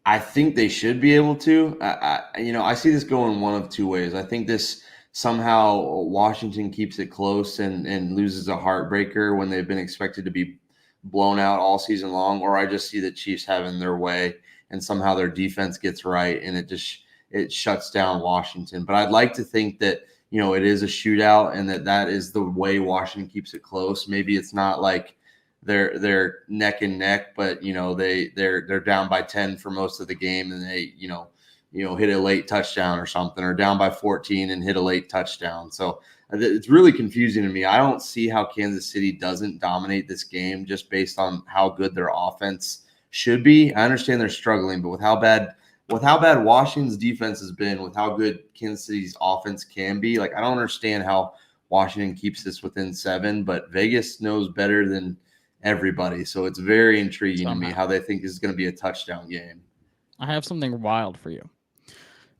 I think they should be able to. I see this going one of two ways. I think this somehow Washington keeps it close and loses a heartbreaker when they've been expected to be blown out all season long, or I just see the Chiefs having their way and somehow their defense gets right and it shuts down Washington. But I'd like to think that, it is a shootout and that is the way Washington keeps it close. Maybe it's not like they're neck and neck, but they're down by 10 for most of the game and they, hit a late touchdown or something, or down by 14 and hit a late touchdown. So it's really confusing to me. I don't see how Kansas City doesn't dominate this game just based on how good their offense should be. I understand they're struggling, but with how bad Washington's defense has been, with how good Kansas City's offense can be, like I don't understand how Washington keeps this within 7, but Vegas knows better than everybody. So it's very intriguing to me how they think this is going to be a touchdown game. I have something wild for you.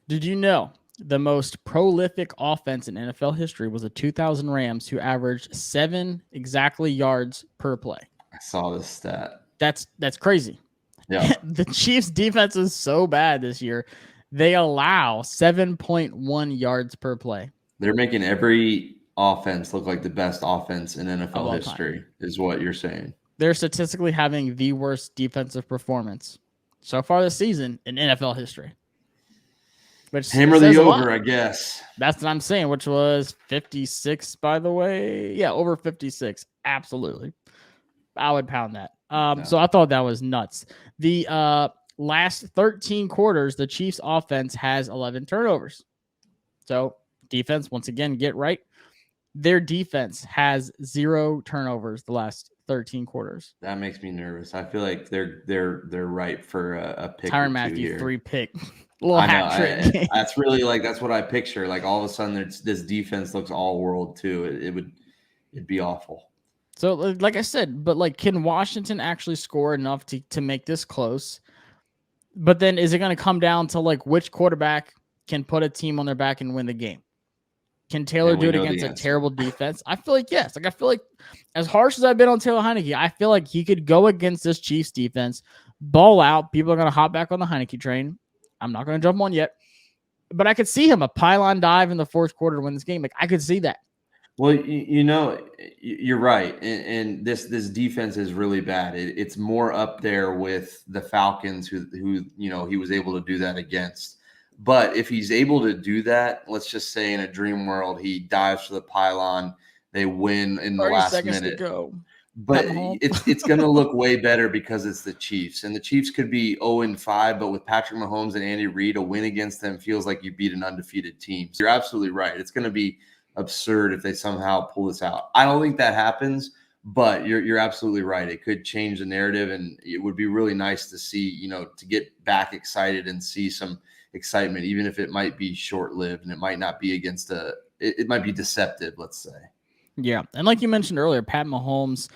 Did you know the most prolific offense in NFL history was the 2000 Rams, who averaged 7 exactly yards per play. I saw this stat. That's crazy. Yeah. The Chiefs' defense is so bad this year. They allow 7.1 yards per play. They're making every offense look like the best offense in Of NFL all history, is what you're saying. They're statistically having the worst defensive performance so far this season in NFL history. Which Hammer says the a lot. over, I guess. That's what I'm saying, which was 56, by the way. Yeah, over 56. Absolutely. I would pound that. So I thought that was nuts. The last 13 quarters, the Chiefs offense has 11 turnovers. So defense, once again, get right. Their defense has 0 turnovers the last 13 quarters. That makes me nervous. I feel like they're ripe for a pick Tyrann or two Matthew, here. 3 pick. Little I know. hat trick. That's really that's what I picture. Like all of a sudden, this defense looks all world too. It'd be awful. So, like I said, but like, can Washington actually score enough to make this close? But then, is it going to come down to like which quarterback can put a team on their back and win the game? Can Taylor do it against a terrible defense? I feel like yes. Like I feel like, as harsh as I've been on Taylor Heineke, I feel like he could go against this Chiefs defense, ball out. People are going to hop back on the Heineke train. I'm not going to jump on yet, but I could see him a pylon dive in the fourth quarter to win this game. Like I could see that. Well, you're right, and this defense is really bad. It's more up there with the Falcons, who he was able to do that against. But if he's able to do that, let's just say in a dream world, he dives for the pylon, they win in the last minute. To go. But it's going to look way better because it's the Chiefs, and the Chiefs could be 0-5, but with Patrick Mahomes and Andy Reid, a win against them feels like you beat an undefeated team. So you're absolutely right. It's going to be absurd if they somehow pull this out. I don't think that happens, but you're absolutely right. It could change the narrative, and it would be really nice to see, to get back excited and see some excitement, even if it might be short-lived and it might not be against it might be deceptive, let's say. Yeah, and like you mentioned earlier, Pat Mahomes,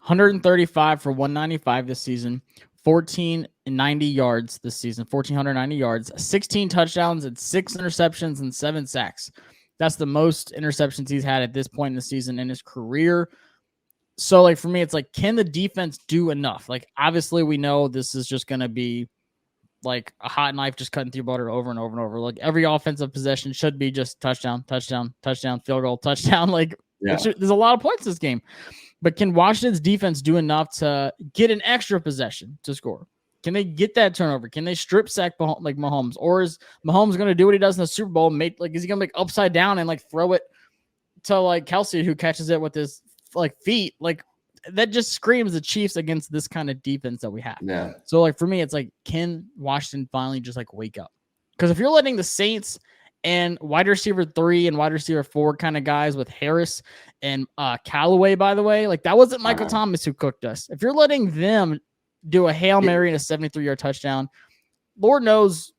135 for 195 this season, 1,490 yards this season, 1,490 yards, 16 touchdowns, and 6 interceptions and 7 sacks. That's the most interceptions he's had at this point in the season in his career. So, like, for me, it's like, can the defense do enough? Like, obviously, we know this is just going to be like a hot knife just cutting through butter over and over and over. Like, every offensive possession should be just touchdown, touchdown, touchdown, field goal, touchdown. Like, there's a lot of points in this game. But can Washington's defense do enough to get an extra possession to score? Can they get that turnover? Can they strip sack like Mahomes? Or is Mahomes going to do what he does in the Super Bowl? Is he going to make upside down and like throw it to like Kelsey, who catches it with his like feet? Like that just screams the Chiefs against this kind of defense that we have. Yeah. So like for me, it's like, can Washington finally just like wake up? Because if you're letting the Saints and wide receiver 3 and wide receiver 4 kind of guys with Harris and Callaway, by the way, like that wasn't Michael Thomas who cooked us. If you're letting them do a Hail Mary and a 73-yard touchdown, Lord knows,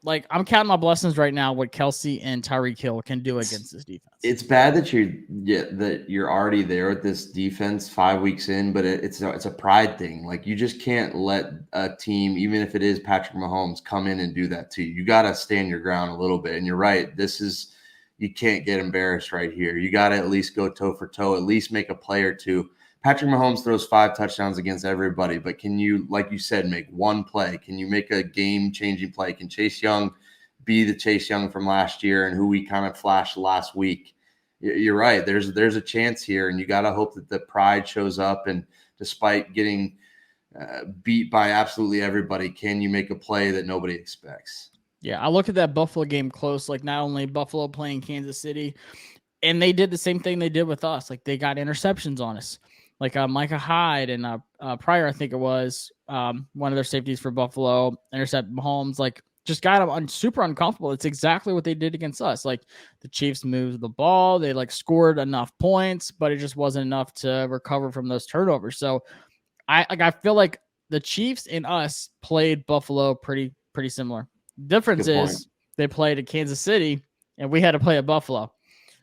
like I'm counting my blessings right now what Kelsey and Tyreek Hill can do against this defense. It's bad that you're already there with this defense 5 weeks in, but it's a pride thing. Like you just can't let a team, even if it is Patrick Mahomes, come in and do that to you. You got to stand your ground a little bit. And you're right. You can't get embarrassed right here. You got to at least go toe for toe, at least make a play or two. Patrick Mahomes throws 5 touchdowns against everybody, but can you, like you said, make one play? Can you make a game-changing play? Can Chase Young be the Chase Young from last year and who we kind of flashed last week? You're right. There's a chance here, and you got to hope that the pride shows up. And despite getting beat by absolutely everybody, can you make a play that nobody expects? Yeah, I look at that Buffalo game close. Like not only Buffalo playing Kansas City, and they did the same thing they did with us. Like they got interceptions on us. Like Micah Hyde and Pryor, I think it was, one of their safeties for Buffalo, intercept Mahomes, like just got him super uncomfortable. It's exactly what they did against us. Like the Chiefs moved the ball. They like scored enough points, but it just wasn't enough to recover from those turnovers. So I feel like the Chiefs and us played Buffalo pretty similar. Difference is they played at Kansas City and we had to play at Buffalo.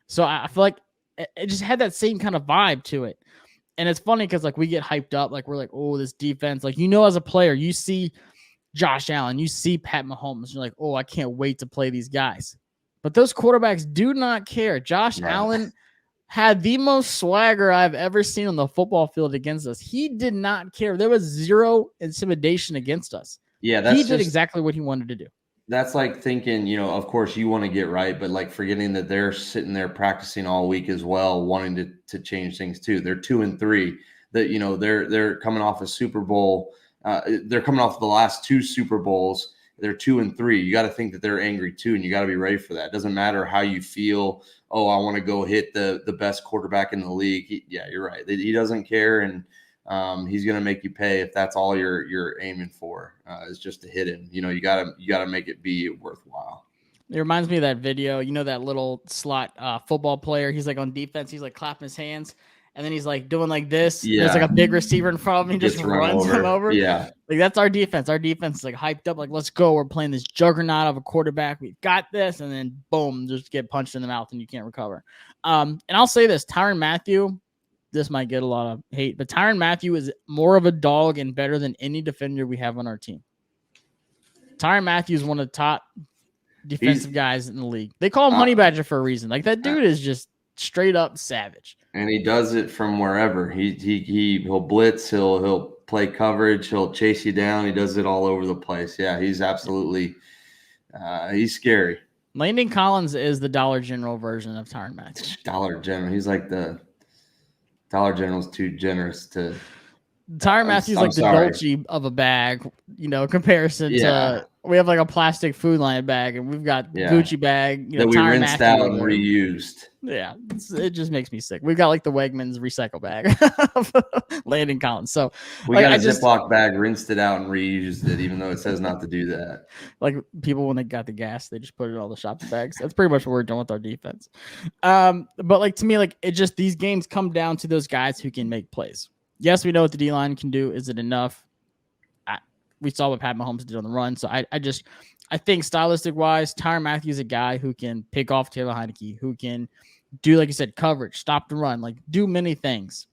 So I feel like it just had that same kind of vibe to it. And it's funny because like we get hyped up, like we're like, oh, this defense, like, as a player, you see Josh Allen, you see Pat Mahomes, you're like, oh, I can't wait to play these guys. But those quarterbacks do not care. Josh Right. Allen had the most swagger I've ever seen on the football field against us. He did not care. There was zero intimidation against us. Yeah, He did exactly what he wanted to do. That's like thinking, of course you want to get right, but like forgetting that they're sitting there practicing all week as well, wanting to change things too. They're 2-3. That they're coming off a Super Bowl. They're coming off the last 2 Super Bowls. They're 2-3. You got to think that they're angry too, and you got to be ready for that. It doesn't matter how you feel. Oh, I want to go hit the best quarterback in the league. Yeah, you're right. He doesn't care, and he's going to make you pay if that's all you're aiming for is just to hit him. You gotta make it be worthwhile. It reminds me of that video. That little slot football player. He's like on defense. He's like clapping his hands, and then he's like doing like this. Yeah. There's like a big receiver in front of him. He just runs him over. Yeah. Like that's our defense. Our defense is like hyped up. Like, let's go. We're playing this juggernaut of a quarterback. We've got this. And then boom, just get punched in the mouth and you can't recover. And I'll say this, Tyrann Mathieu, this might get a lot of hate, but Tyrann Mathieu is more of a dog and better than any defender we have on our team. Tyrann Mathieu is one of the top defensive guys in the league. They call him Honey Badger for a reason. Like that dude is just straight up savage. And he does it from wherever. He'll blitz, he'll play coverage, he'll chase you down. He does it all over the place. Yeah, he's absolutely he's scary. Landon Collins is the Dollar General version of Tyrann Mathieu. Dollar General. He's like the Dollar General's too generous to. Tyrann Mathieu's like the Dolce of a bag, comparison to we have like a plastic Food Lion bag and we've got Gucci bag that we rinsed out and reused. Yeah, it just makes me sick. We've got like the Wegmans recycle bag of Landon Collins. So we got a Ziploc bag, rinsed it out and reused it, even though it says not to do that. Like people when they got the gas, they just put it in all the shopping bags. That's pretty much what we're doing with our defense. But like to me, like it just these games come down to those guys who can make plays. Yes, we know what the D-line can do. Is it enough? We saw what Pat Mahomes did on the run. So I think stylistic-wise, Tyrann Mathieu is a guy who can pick off Taylor Heinicke, who can do, like you said, coverage, stop the run, like do many things.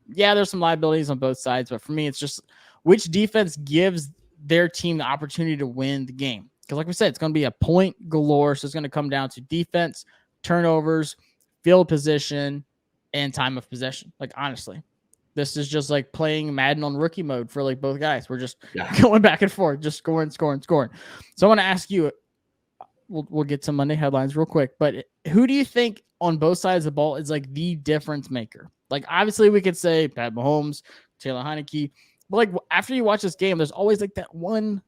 Yeah, there's some liabilities on both sides, but for me, it's just which defense gives their team the opportunity to win the game. Because like we said, it's going to be a point galore, so it's going to come down to defense, turnovers, field position, and time of possession. Like, honestly. This is just like playing Madden on rookie mode for like both guys. We're just going back and forth, just scoring. So I want to ask you, we'll get some Monday headlines real quick, but who do you think on both sides of the ball is like the difference maker? Like obviously we could say Pat Mahomes, Taylor Heinicke, but like after you watch this game, there's always like that one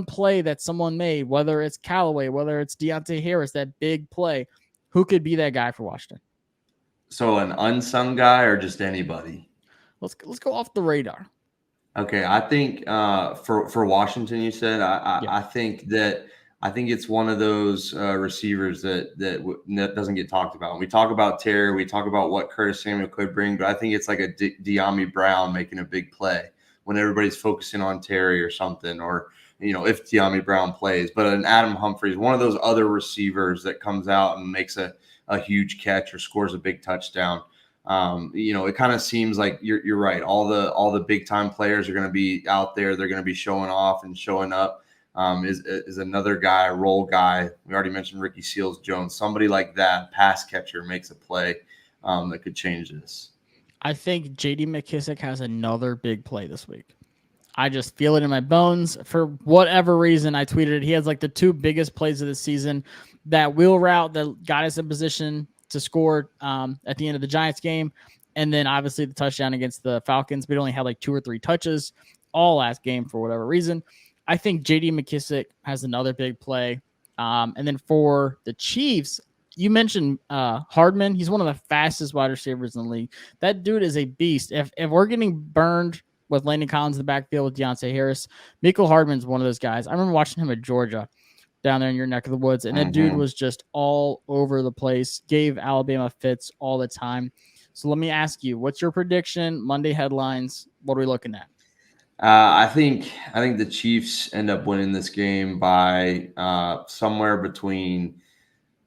play that someone made, whether it's Callaway, whether it's Deontay Harris, that big play. Who could be that guy for Washington? So an unsung guy or just anybody? Let's go off the radar. Okay, I think for Washington, you said I think it's one of those receivers that doesn't get talked about. When we talk about Terry, we talk about what Curtis Samuel could bring, but I think it's like a De'Ami Brown making a big play when everybody's focusing on Terry or something, or if De'Ami Brown plays. But an Adam Humphries, one of those other receivers that comes out and makes a huge catch or scores a big touchdown. It kind of seems like you're right. All the big time players are going to be out there. They're going to be showing off and showing up. Is another guy, a role guy. We already mentioned Ricky Seals-Jones. Somebody like that, pass catcher, makes a play that could change this. I think J.D. McKissic has another big play this week. I just feel it in my bones. For whatever reason, I tweeted it. He has like the 2 biggest plays of the season. That wheel route that got us in position to score at the end of the Giants game. And then obviously the touchdown against the Falcons, but only had like 2 or 3 touches all last game for whatever reason. I think J.D. McKissic has another big play. And then for the Chiefs, you mentioned Hardman. He's one of the fastest wide receivers in the league. That dude is a beast. If we're getting burned with Landon Collins in the backfield with Deontay Harris, Mecole Hardman's one of those guys. I remember watching him at Georgia down there in your neck of the woods. And that dude was just all over the place, gave Alabama fits all the time. So let me ask you, what's your prediction? Monday headlines. What are we looking at? I think the Chiefs end up winning this game by somewhere between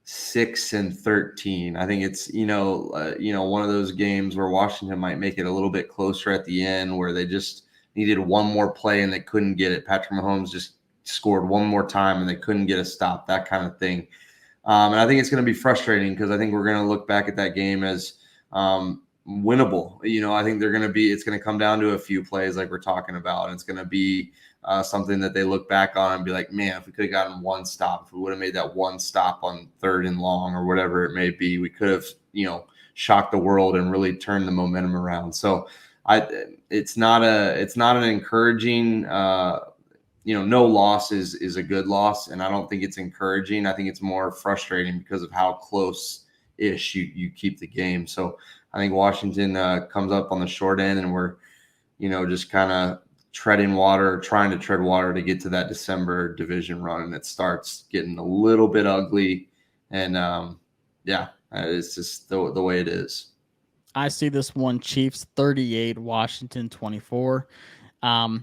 6 and 13. I think it's, one of those games where Washington might make it a little bit closer at the end, where they just needed one more play and they couldn't get it. Patrick Mahomes just scored one more time and they couldn't get a stop, that kind of thing. And I think it's going to be frustrating because I think we're going to look back at that game as winnable. I think it's going to come down to a few plays like we're talking about. And it's going to be something that they look back on and be like, man, if we could have gotten one stop, if we would have made that one stop on 3rd and long or whatever it may be, we could have, shocked the world and really turned the momentum around. So it's not an encouraging, no loss is a good loss. And I don't think it's encouraging. I think it's more frustrating because of how close-ish you keep the game. So I think Washington comes up on the short end and we're, just kind of trying to tread water to get to that December division run. And it starts getting a little bit ugly. And it's just the way it is. I see this one: Chiefs 38, Washington 24. I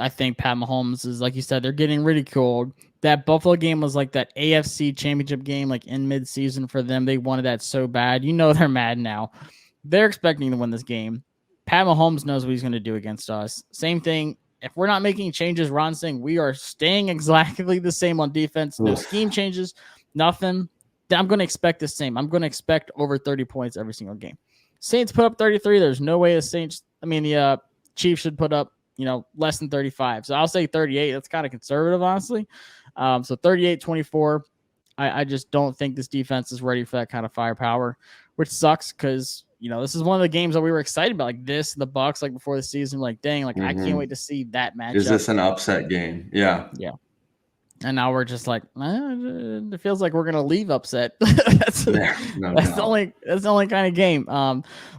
think Pat Mahomes is, like you said, they're getting ridiculed. That Buffalo game was like that AFC championship game, like in mid-season for them. They wanted that so bad. They're mad now. They're expecting to win this game. Pat Mahomes knows what he's going to do against us. Same thing. If we're not making changes, Ron's saying we are staying exactly the same on defense. No scheme changes, nothing. I'm going to expect the same. I'm going to expect over 30 points every single game. Saints put up 33. There's no way the Chiefs should put up, less than 35. So I'll say 38. That's kind of conservative, honestly. So 38-24. I just don't think this defense is ready for that kind of firepower, which sucks because, this is one of the games that we were excited about, like this, the Bucs, like before the season, like, dang, like I can't wait to see that matchup. Is this an upset game? Yeah. Yeah. And now we're just like, it feels like we're gonna leave upset. that's the only kind of game.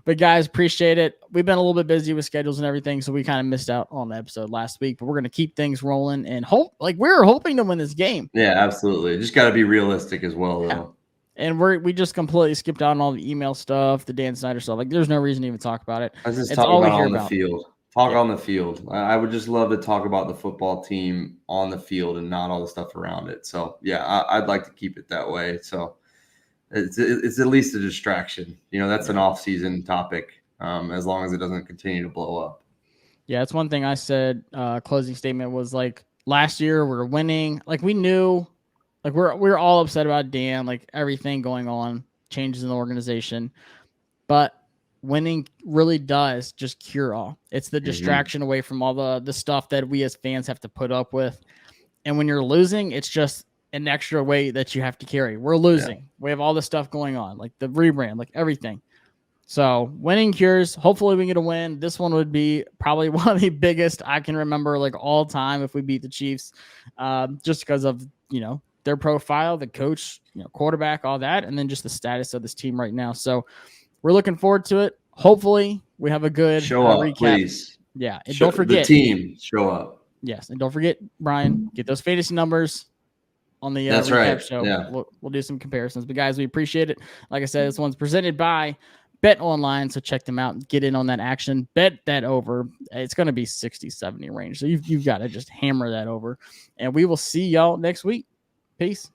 But guys, appreciate it. We've been a little bit busy with schedules and everything, so we kind of missed out on the episode last week. But we're gonna keep things rolling and we're hoping to win this game. Yeah, absolutely. Just got to be realistic as well, though. Yeah. And we just completely skipped out on all the email stuff, the Dan Snyder stuff. Like, there's no reason to even talk about it. Let's just talk about on the field. On the field. I would just love to talk about the football team on the field and not all the stuff around it. So, yeah, I'd like to keep it that way. So it's at least a distraction. That's an off-season topic as long as it doesn't continue to blow up. Yeah, that's one thing I said. Closing statement was like, last year we're winning. Like, we knew, like we're all upset about Dan, like everything going on, changes in the organization. But winning really does just cure all. It's the distraction away from all the stuff that we as fans have to put up with. And when you're losing, it's just an extra weight that you have to carry. We're losing. Yeah. We have all this stuff going on, like the rebrand, like everything. So winning cures. Hopefully we get a win. This one would be probably one of the biggest I can remember, like all time, if we beat the Chiefs, just because of, their profile, the coach, quarterback, all that, and then just the status of this team right now. So we're looking forward to it. Hopefully, we have a good show up, recap. Please. Yeah, and don't forget the team. Show up. Yes, and don't forget, Brian, get those fantasy numbers on the That's recap right. show. Yeah. We'll do some comparisons. But guys, we appreciate it. Like I said, this one's presented by BetOnline, so check them out and get in on that action. Bet that over. It's going to be 60-70 range, so you've got to just hammer that over. And we will see y'all next week. Peace.